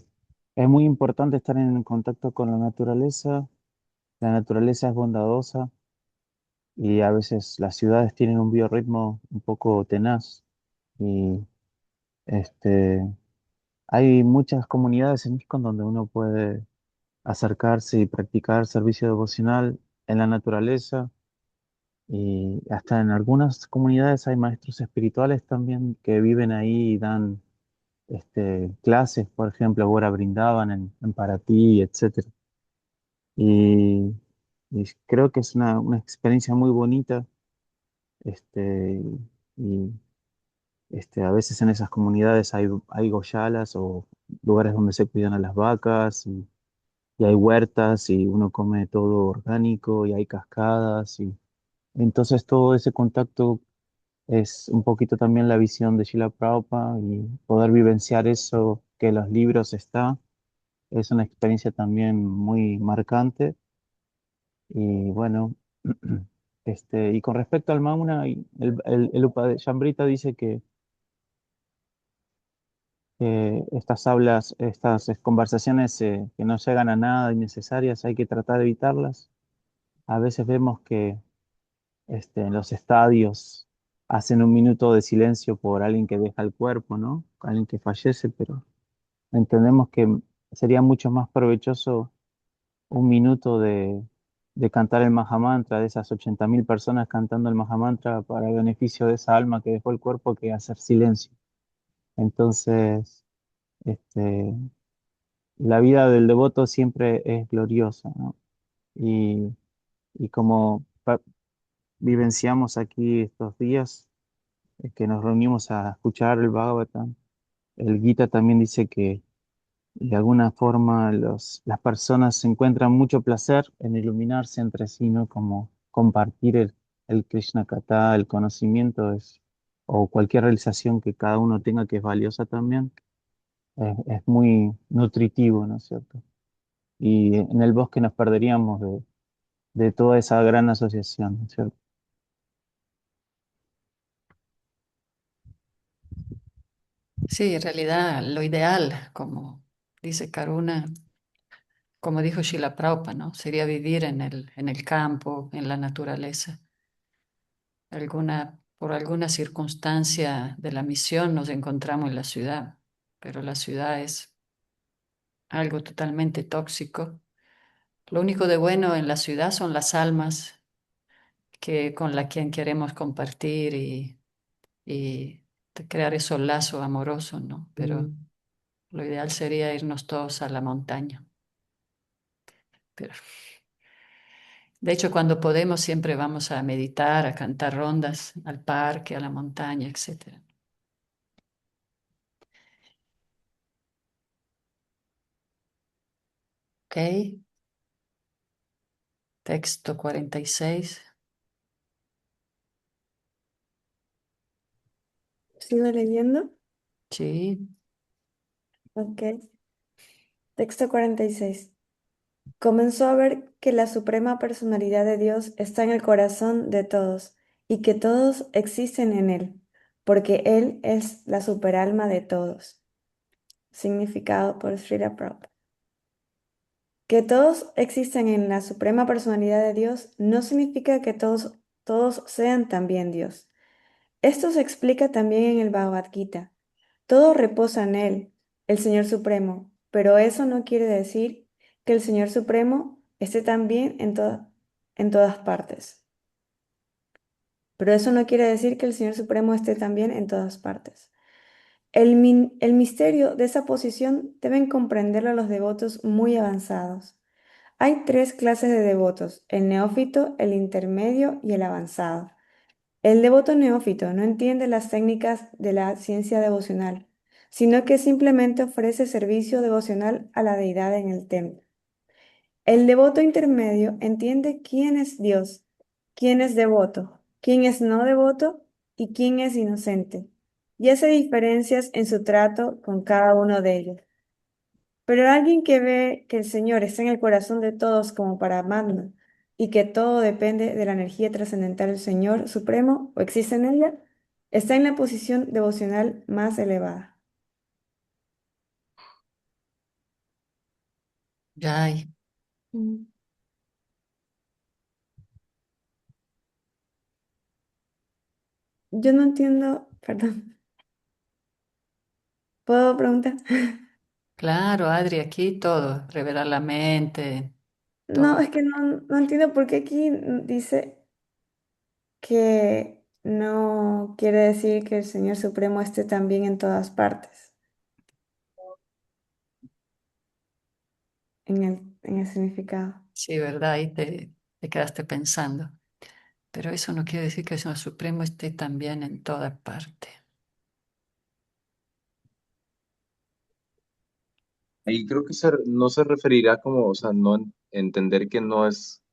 es muy importante estar en contacto con la naturaleza. La naturaleza es bondadosa y a veces las ciudades tienen un biorritmo un poco tenaz. Y este, hay muchas comunidades en ISKCON donde uno puede acercarse y practicar servicio devocional en la naturaleza. Y hasta en algunas comunidades hay maestros espirituales también que viven ahí y dan clases, por ejemplo, ahora brindaban en Paraty, etcétera. Y, y creo que es una experiencia muy bonita. Este, y a veces en esas comunidades hay goyalas o lugares donde se cuidan a las vacas y hay huertas y uno come todo orgánico y hay cascadas. Y entonces todo ese contacto es un poquito también la visión de Srila Prabhupada y poder vivenciar eso que en los libros está, es una experiencia también muy marcante. Y bueno, y con respecto al Mauna, el Upadeshambrita dice que estas hablas, estas conversaciones que no llegan a nada innecesarias, hay que tratar de evitarlas. A veces vemos que en los estadios hacen un minuto de silencio por alguien que deja el cuerpo, ¿no? Alguien que fallece, pero entendemos que sería mucho más provechoso un minuto de cantar el Mahamantra, de esas 80.000 personas cantando el Mahamantra para el beneficio de esa alma que dejó el cuerpo, que hacer silencio. Entonces, este, la vida del devoto siempre es gloriosa, ¿no? Y, y como vivenciamos aquí estos días, que nos reunimos a escuchar el Bhagavatam, el Gita también dice que de alguna forma las personas encuentran mucho placer en iluminarse entre sí, ¿no? Como compartir el Krishna Katha, el conocimiento o cualquier realización que cada uno tenga que es valiosa también, es muy nutritivo, ¿no es cierto? Y en el bosque nos perderíamos de toda esa gran asociación, ¿no es cierto? Sí, en realidad lo ideal, como dice Karuna, como dijo Shila Prabhupada, ¿no? Sería vivir en el campo, en la naturaleza. Por alguna circunstancia de la misión nos encontramos en la ciudad, pero la ciudad es algo totalmente tóxico. Lo único de bueno en la ciudad son las almas que con la quien queremos compartir y crear esos lazos amorosos, ¿no? Pero lo ideal sería irnos todos a la montaña. Pero, de hecho, cuando podemos siempre vamos a meditar, a cantar rondas al parque, a la montaña, etcétera. ¿Ok? Texto 46. ¿Sigo leyendo? Sí. Ok. Texto 46. Comenzó a ver que la suprema personalidad de Dios está en el corazón de todos y que todos existen en Él. porque Él es la superalma de todos. Significado por Srila Prabhupada. Que todos existen en la suprema personalidad de Dios no significa que todos sean también Dios. Esto se explica también en el Bhagavad Gita. Todo reposa en Él, el Señor Supremo, pero eso no quiere decir que el Señor Supremo esté también en todas partes. Pero eso no quiere decir que el Señor Supremo esté también en todas partes. El misterio de esa posición deben comprenderlo los devotos muy avanzados. Hay tres clases de devotos, el neófito, el intermedio y el avanzado. El devoto neófito no entiende las técnicas de la ciencia devocional, sino que simplemente ofrece servicio devocional a la deidad en el templo. El devoto intermedio entiende quién es Dios, quién es devoto, quién es no devoto y quién es inocente, y hace diferencias en su trato con cada uno de ellos. Pero alguien que ve que el Señor está en el corazón de todos como para amarlo y que todo depende de la energía trascendental del Señor Supremo o existe en ella, está en la posición devocional más elevada. Jai. Mm. Yo no entiendo, perdón, ¿puedo preguntar? Claro, Adri, aquí todo, revelar la mente, No, todo. es que no entiendo por qué aquí dice que no quiere decir que el Señor Supremo esté también en todas partes, en el significado. Sí, ¿verdad? Ahí te quedaste pensando. Pero eso no quiere decir que el Señor Supremo esté también en toda parte. Ahí creo que no se referirá como, o sea, no entender que no es,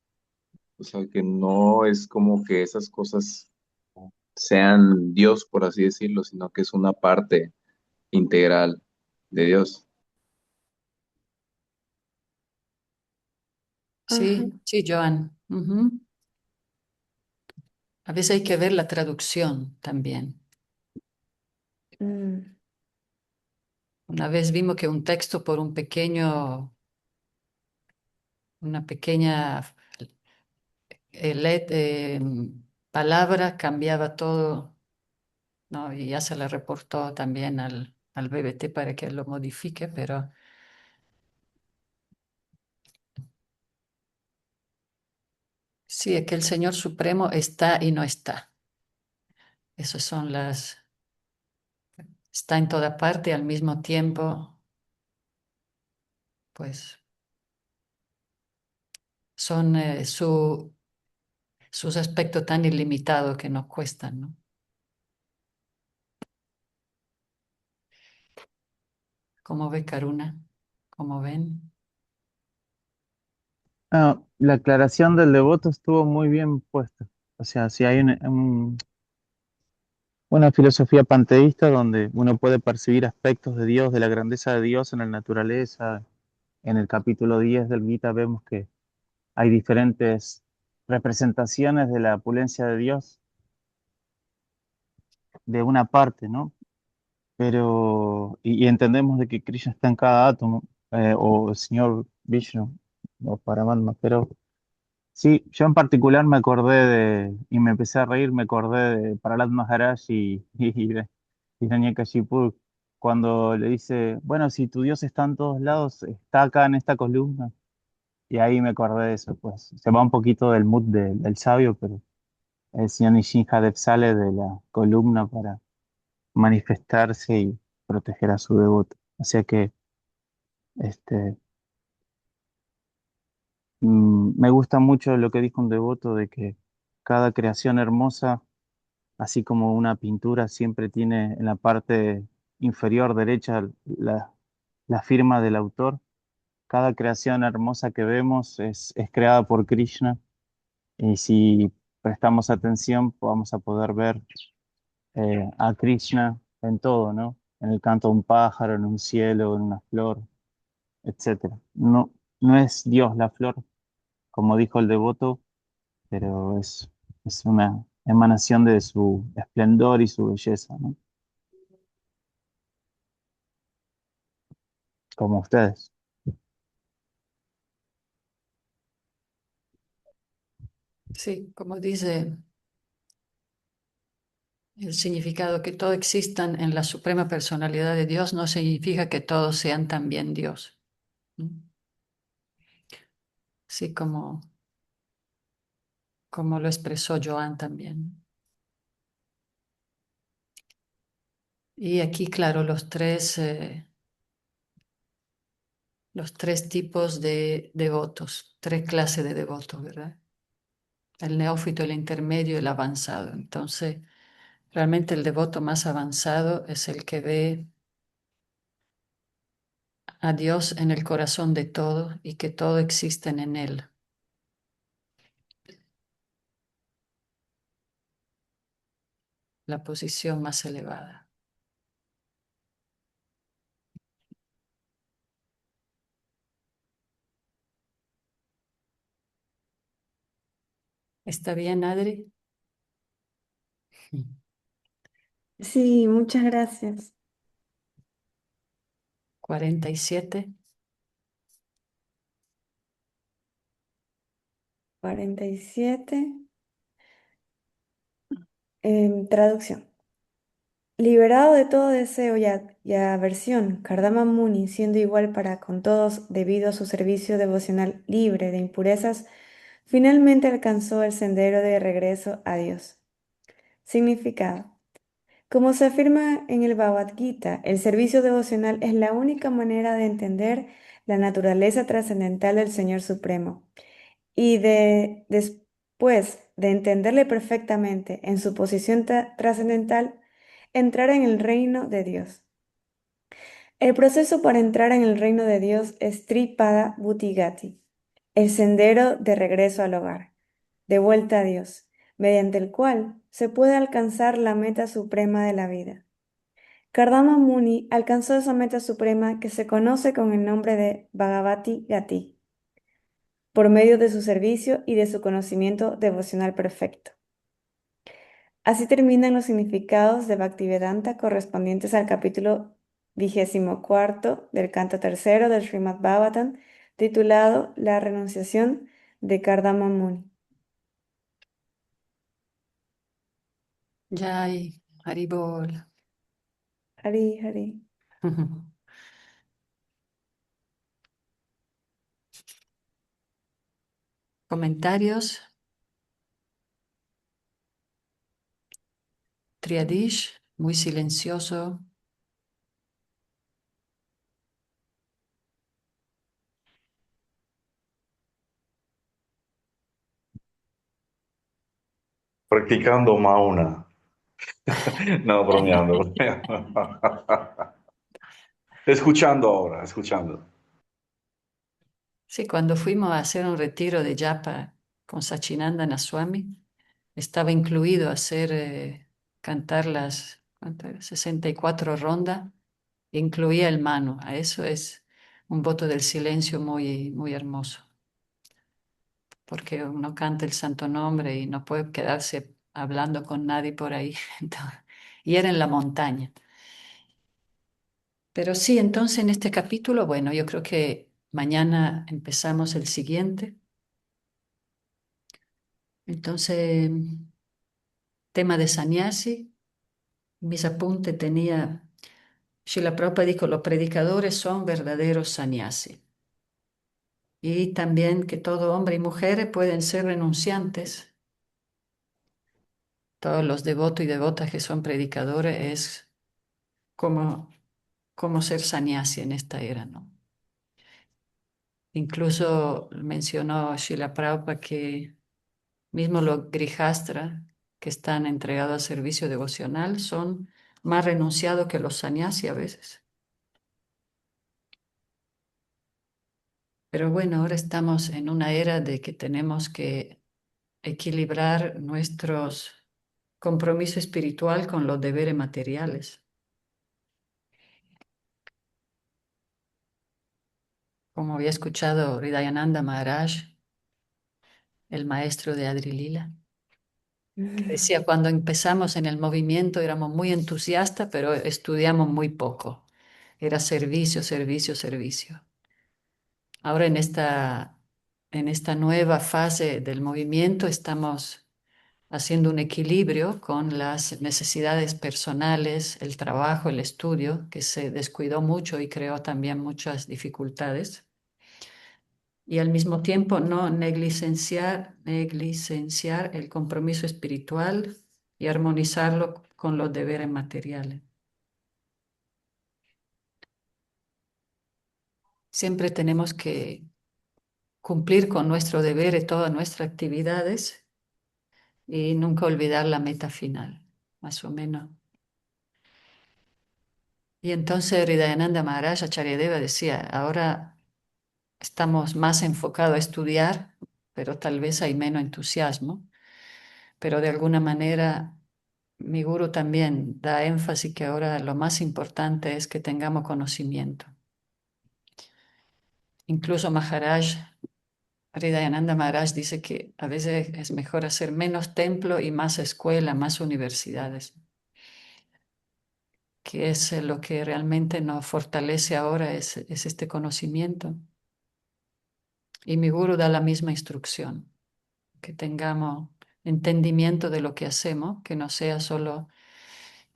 o sea, que no es como que esas cosas sean Dios, por así decirlo, sino que es una parte integral de Dios. Ajá. Sí, sí, Joan. Ujú. A veces hay que ver la traducción también. Mm. Una vez vimos que un texto por una pequeña palabra cambiaba todo, ¿no? Y ya se le reportó también al BBT para que lo modifique, pero sí, es que el Señor Supremo está y no está. Esas son está en toda parte y al mismo tiempo, pues son sus aspectos tan ilimitados que nos cuestan, ¿no? ¿Cómo ve Karuna? ¿Cómo ven? Ah, la aclaración del devoto estuvo muy bien puesta. O sea, si hay una filosofía panteísta donde uno puede percibir aspectos de Dios, de la grandeza de Dios en la naturaleza. En el capítulo 10 del Gita vemos que hay diferentes representaciones de la opulencia de Dios de una parte, ¿no? Pero, y entendemos de que Krishna está en cada átomo, o el señor Vishnu, o Paramatma, pero sí, yo en particular me acordé y me empecé a reír, me acordé de Prahlad Maharaj y de Hiranyakashipu, cuando le dice, bueno, si tu Dios está en todos lados, está acá en esta columna. Y ahí me acordé de eso, pues se va un poquito del mood del sabio, pero el señor Nishinhadev sale de la columna para manifestarse y proteger a su devoto. O sea que este, me gusta mucho lo que dijo un devoto de que cada creación hermosa, así como una pintura, siempre tiene en la parte inferior derecha la firma del autor. Cada creación hermosa que vemos es creada por Krishna. Y si prestamos atención, vamos a poder ver a Krishna en todo, ¿no? En el canto de un pájaro, en un cielo, en una flor, etcétera. No, no es Dios la flor, como dijo el devoto, pero es emanación de su esplendor y su belleza, ¿no? Como ustedes. Sí, como dice el significado que todo existan en la suprema personalidad de Dios no significa que todos sean también Dios. ¿No? Sí, como lo expresó Joan también. Y aquí, claro, los tres tipos de devotos, tres clases de devotos, ¿verdad? El neófito, el intermedio y el avanzado. Entonces, realmente el devoto más avanzado es el que ve a Dios en el corazón de todo y que todo existe en él. La posición más elevada. ¿Está bien, Adri? Sí, muchas gracias. 47. 47. Traducción. Liberado de todo deseo y aversión, Kardama Muni, siendo igual para con todos debido a su servicio devocional libre de impurezas, finalmente alcanzó el sendero de regreso a Dios. Significado. Como se afirma en el Bhagavad Gita, el servicio devocional es la única manera de entender la naturaleza trascendental del Señor Supremo y después de entenderle perfectamente en su posición trascendental, entrar en el reino de Dios. El proceso para entrar en el reino de Dios es Tripada Bhutigati, el sendero de regreso al hogar, de vuelta a Dios, mediante el cual se puede alcanzar la meta suprema de la vida. Kardama Muni alcanzó esa meta suprema que se conoce con el nombre de Bhagavati Gati, por medio de su servicio y de su conocimiento devocional perfecto. Así terminan los significados de Bhaktivedanta correspondientes al capítulo 24 del canto tercero del Srimad Bhagavatam, titulado La renunciación de Kardama Muni. Jai, Haribol. Hari Hari. Comentarios. Triadish, muy silencioso. Practicando Mauna. No, bromeando, bromeando. Escuchando ahora, escuchando. Sí, cuando fuimos a hacer un retiro de japa con Sachinanda Swami, estaba incluido cantar ¿cuánto era? 64 rondas, incluía el mano. A eso es un voto del silencio muy, muy hermoso, porque uno canta el santo nombre y no puede quedarse hablando con nadie por ahí. Y era en la montaña. Pero sí, entonces en este capítulo, bueno, yo creo que mañana empezamos el siguiente. Entonces, tema de sannyasi, mis apuntes tenía, Srila Prabhupada dijo, los predicadores son verdaderos sannyasi. Y también que todo hombre y mujer pueden ser renunciantes. Todos los devotos y devotas que son predicadores es como, como ser sannyasi en esta era, ¿no? Incluso mencionó Srila Prabhupada que mismo los grijastra que están entregados al servicio devocional son más renunciados que los sannyasi a veces. Pero bueno, ahora estamos en una era de que tenemos que equilibrar nuestros compromiso espiritual con los deberes materiales. Como había escuchado Hridayananda Maharaj, el maestro de Adri Lila. que decía, cuando empezamos en el movimiento éramos muy entusiastas, pero estudiamos muy poco. Era servicio, servicio, servicio. Ahora en esta nueva fase del movimiento estamos haciendo un equilibrio con las necesidades personales, el trabajo, el estudio, que se descuidó mucho y creó también muchas dificultades. Y al mismo tiempo no negligenciar el compromiso espiritual y armonizarlo con los deberes materiales. Siempre tenemos que cumplir con nuestro deber y todas nuestras actividades y nunca olvidar la meta final, más o menos. Y entonces Hridayananda Maharaj Acharyadeva decía, ahora estamos más enfocados a estudiar, pero tal vez hay menos entusiasmo, pero de alguna manera mi guru también da énfasis que ahora lo más importante es que tengamos conocimiento. Incluso Maharaj, Hridayananda Maharaj dice que a veces es mejor hacer menos templo y más escuela, más universidades, que es lo que realmente nos fortalece ahora, es este conocimiento. Y mi guru da la misma instrucción, que tengamos entendimiento de lo que hacemos, que no sea solo,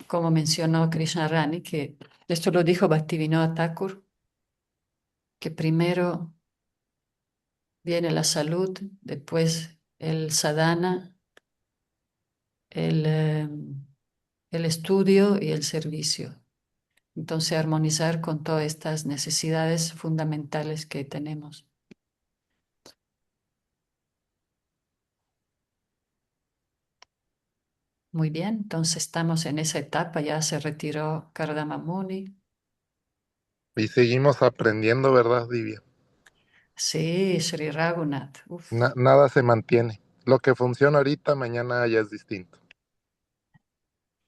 como mencionó Krishna Rani, que esto lo dijo Bhaktivinoda Thakur, que primero viene la salud, después el sadhana, el, eh, el estudio y el servicio. Entonces, armonizar con todas estas necesidades fundamentales que tenemos. Muy bien, entonces estamos en esa etapa, ya se retiró Kardama Muni. Y seguimos aprendiendo, ¿verdad, Divya? Sí, Sri Raghunath. Uf. Nada se mantiene. Lo que funciona ahorita, mañana ya es distinto.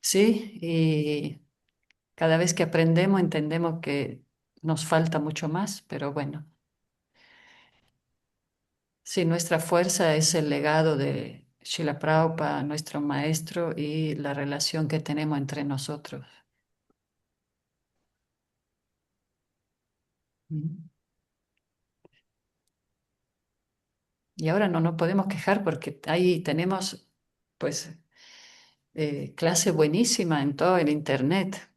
Sí, y cada vez que aprendemos entendemos que nos falta mucho más, pero bueno, sí, nuestra fuerza es el legado de Srila Prabhupada, nuestro maestro, y la relación que tenemos entre nosotros. Mm. Y ahora no nos podemos quejar porque ahí tenemos, pues, clase buenísima en todo el internet.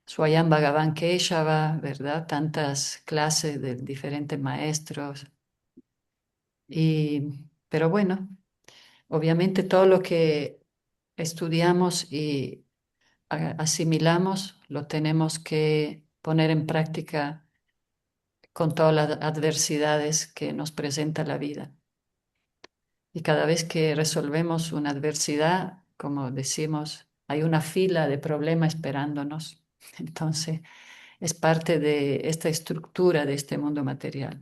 Swayam Bhagavan Keshava, ¿verdad? Tantas clases de diferentes maestros. Pero bueno, obviamente todo lo que estudiamos y asimilamos lo tenemos que poner en práctica con todas las adversidades que nos presenta la vida. Y cada vez que resolvemos una adversidad, como decimos, hay una fila de problemas esperándonos. Entonces, es parte de esta estructura de este mundo material,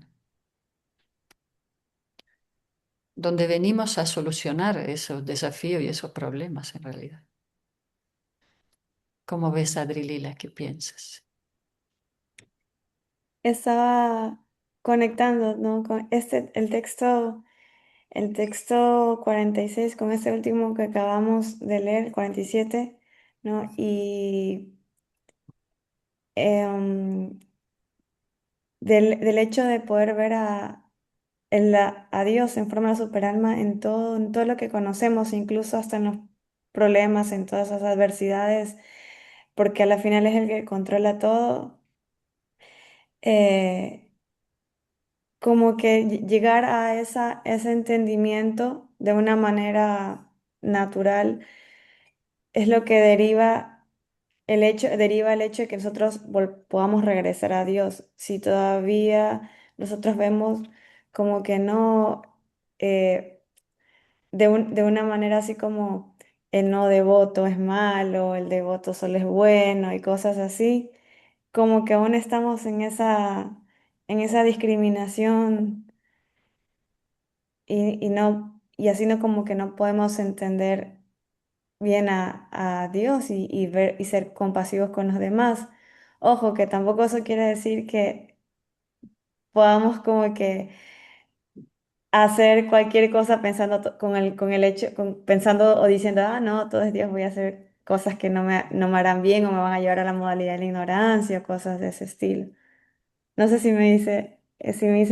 donde venimos a solucionar esos desafíos y esos problemas en realidad. ¿Cómo ves, Adri Lila? ¿Qué piensas? Estaba conectando, ¿no? Con el texto 46 con este último que acabamos de leer, 47, ¿no? Y em, del hecho de poder ver a Dios en forma de superalma en todo lo que conocemos, incluso hasta en los problemas, en todas esas adversidades, porque a la final es el que controla todo. eh, Como que llegar a ese entendimiento de una manera natural es lo que deriva el hecho de que nosotros podamos regresar a Dios. Si todavía nosotros vemos como que no, eh, de una manera así como el no devoto es malo, el devoto solo es bueno y cosas así, como que aún estamos en esa discriminación y así no como que no podemos entender bien a Dios y ver y ser compasivos con los demás. Ojo, que tampoco eso quiere decir que podamos como que hacer cualquier cosa pensando con el hecho, pensando o diciendo, ah, no, todo es Dios, voy a hacer cosas que no me harán bien o me van a llevar a la modalidad de la ignorancia o cosas de ese estilo. No sé si me hice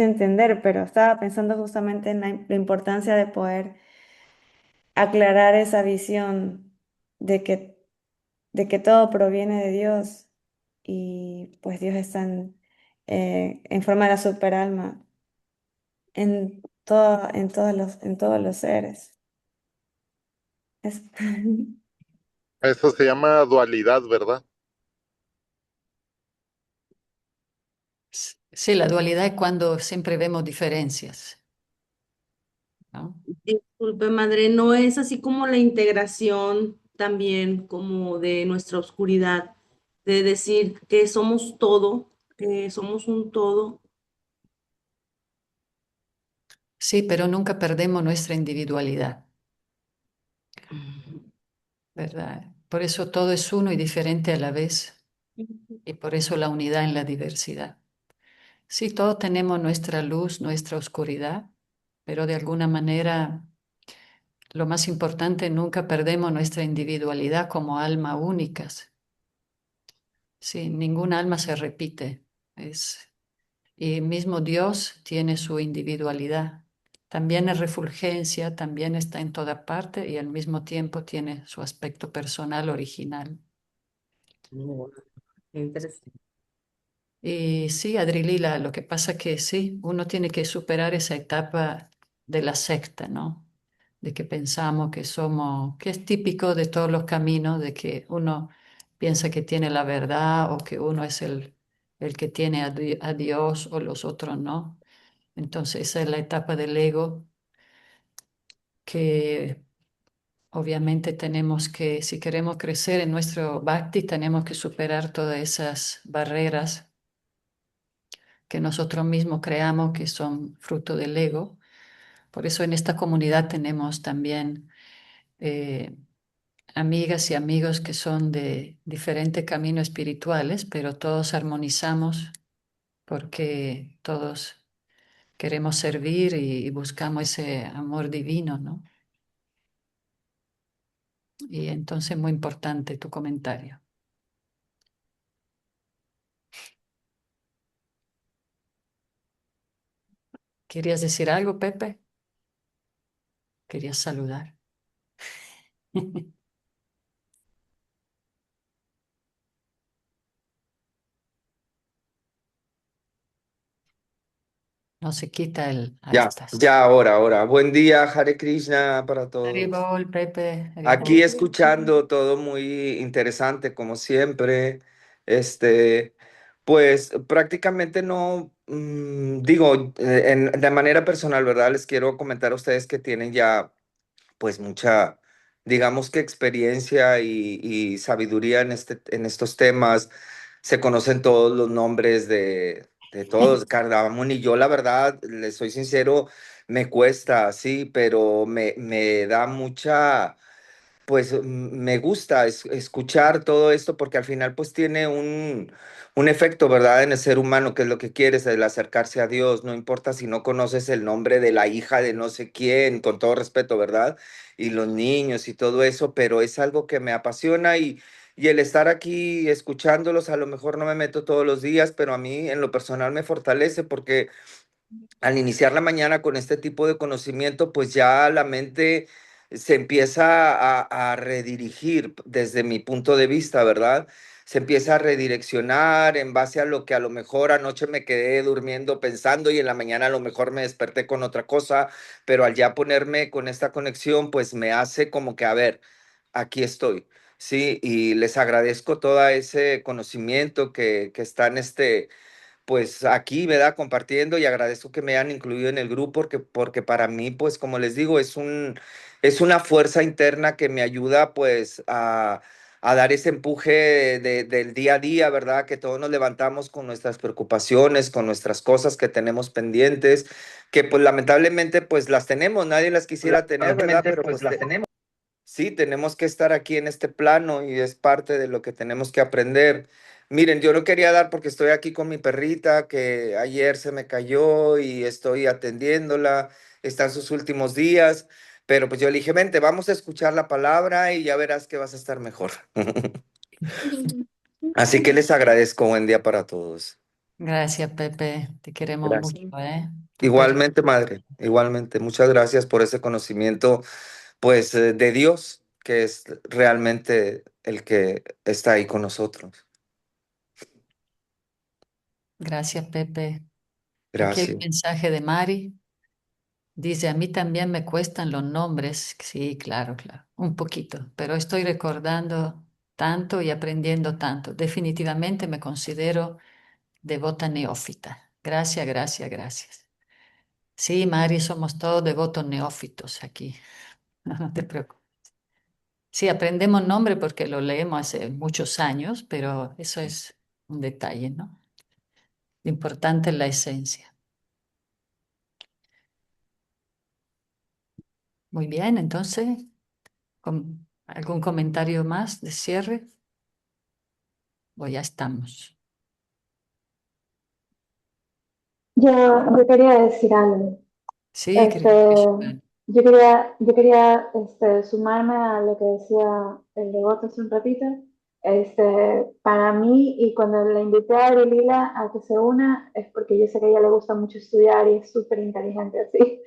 entender, pero estaba pensando justamente en la importancia de poder aclarar esa visión de de que todo proviene de Dios y pues Dios está en forma de la superalma en todos los seres. Es- Eso se llama dualidad, ¿verdad? Sí, la dualidad es cuando siempre vemos diferencias, ¿no? Disculpe, madre, no es así como la integración también como de nuestra oscuridad, de decir que somos todo, que somos un todo. Sí, pero nunca perdemos nuestra individualidad, ¿verdad? Por eso todo es uno y diferente a la vez, y por eso la unidad en la diversidad. Sí, todos tenemos nuestra luz, nuestra oscuridad, pero de alguna manera lo más importante, nunca perdemos nuestra individualidad como alma únicas. Sí, ningún alma se repite. Es, y mismo Dios tiene su individualidad. También es refulgencia, también está en toda parte y al mismo tiempo tiene su aspecto personal original. Wow, qué interesante. Y sí, Adrilila, lo que pasa que sí, uno tiene que superar esa etapa de la secta, ¿no? De que pensamos que somos, que es típico de todos los caminos, de que uno piensa que tiene la verdad o que uno es el que tiene a Dios o los otros no. Entonces esa es la etapa del ego que obviamente tenemos que, si queremos crecer en nuestro bhakti, tenemos que superar todas esas barreras que nosotros mismos creamos que son fruto del ego. Por eso en esta comunidad tenemos también eh, amigas y amigos que son de diferentes caminos espirituales, pero todos armonizamos porque todos queremos servir y buscamos ese amor divino, ¿no? Y entonces muy importante tu comentario. ¿Querías decir algo, Pepe? ¿Querías saludar? No se quita el ahí Ya, estás. ya, ahora. Buen día, Hare Krishna para todos. Haribol, Pepe, Aquí Haribol. escuchando todo muy interesante, como siempre. Este, pues prácticamente no, digo, de manera personal, ¿verdad? Les quiero comentar a ustedes que tienen ya pues mucha, digamos que experiencia y sabiduría en estos temas. Se conocen todos los nombres de todos. Cardamón y yo, la verdad, les soy sincero, me cuesta, sí, pero me da mucha pues me gusta escuchar todo esto porque al final pues tiene un efecto, ¿verdad? En el ser humano, que es lo que quieres, el acercarse a Dios, no importa si no conoces el nombre de la hija de no sé quién, con todo respeto, ¿verdad? Y los niños y todo eso, pero es algo que me apasiona y el estar aquí escuchándolos, a lo mejor no me meto todos los días, pero a mí en lo personal me fortalece porque al iniciar la mañana con este tipo de conocimiento, pues ya la mente se empieza a redirigir desde mi punto de vista, ¿verdad? Se empieza a redireccionar en base a lo que a lo mejor anoche me quedé durmiendo pensando y en la mañana a lo mejor me desperté con otra cosa, pero al ya ponerme con esta conexión, pues me hace como que, a ver, aquí estoy, ¿sí? Y les agradezco todo ese conocimiento que está en pues aquí, ¿verdad? Compartiendo y agradezco que me hayan incluido en el grupo porque para mí, pues como les digo, es una fuerza interna que me ayuda pues a dar ese empuje del día a día, ¿verdad? Que todos nos levantamos con nuestras preocupaciones, con nuestras cosas que tenemos pendientes, que pues lamentablemente pues las tenemos, nadie las quisiera tener, ¿verdad? Lamentablemente, Pero pues pues las tenemos. sí, tenemos que estar aquí en este plano y es parte de lo que tenemos que aprender. Miren, yo no quería dar porque estoy aquí con mi perrita que ayer se me cayó y estoy atendiéndola está en sus últimos días, pero pues yo le dije, vente, vamos a escuchar la palabra y ya verás que vas a estar mejor. Así que les agradezco. Buen día para todos. Gracias, Pepe. Te queremos mucho, Gracias. ¿eh? Tu Igualmente, madre, igualmente. Muchas gracias por ese conocimiento, pues, de Dios, que es realmente el que está ahí con nosotros. Gracias, Pepe. Aquí hay un Gracias. mensaje de Mari. Dice, a mí también me cuestan los nombres. Sí, claro, claro, un poquito, pero estoy recordando tanto y aprendiendo tanto. Definitivamente me considero devota neófita. Gracias, gracias, gracias. Sí, Mari, somos todos devotos neófitos aquí. No te preocupes. Sí, aprendemos nombre porque lo leemos hace muchos años, pero eso es un detalle, ¿no? Lo importante es la esencia. Muy bien, entonces, ¿algún comentario más de cierre? O ya estamos. Yo quería decir algo. Sí, Este, creo que sí. yo quería sumarme a lo que decía el devoto hace un ratito. Para mí, y cuando la invité a Lila a que se una, es porque yo sé que a ella le gusta mucho estudiar y es súper inteligente así.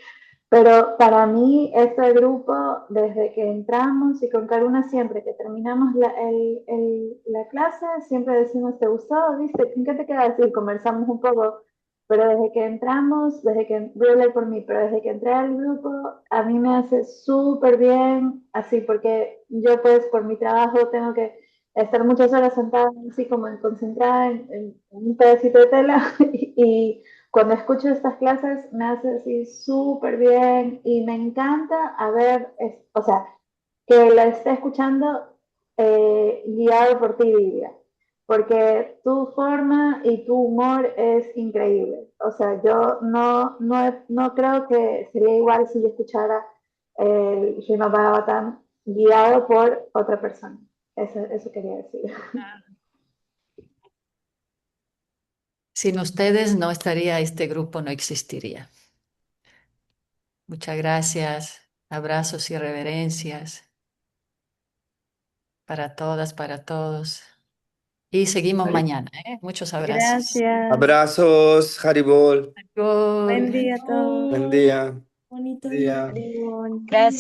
Pero para mí, este grupo, desde que entramos y con Karuna, siempre que terminamos la clase, siempre decimos, ¿te gustó? ¿Viste? ¿En qué te quedas? Y conversamos un poco. Pero desde que entramos, voy a hablar por mí, pero desde que entré al grupo, a mí me hace súper bien, así, porque yo pues por mi trabajo tengo que estar muchas horas sentada, así como concentrada en un pedacito de tela y cuando escucho estas clases me hace así súper bien y me encanta o sea, que la esté escuchando guiado por ti, Lidia, porque tu forma y tu humor es increíble. O sea, yo no creo que sería igual si yo escuchara el Srimad Bhagavatam guiado por otra persona. Eso quería decir. Sin ustedes no estaría este grupo, no existiría. Muchas gracias. Abrazos y reverencias para todas, para todos. Y seguimos mañana, ¿eh? Muchos abrazos. Gracias. Abrazos, Haribol. Gol. Buen día a todos. Buen día. Bonito Día. día. Gracias.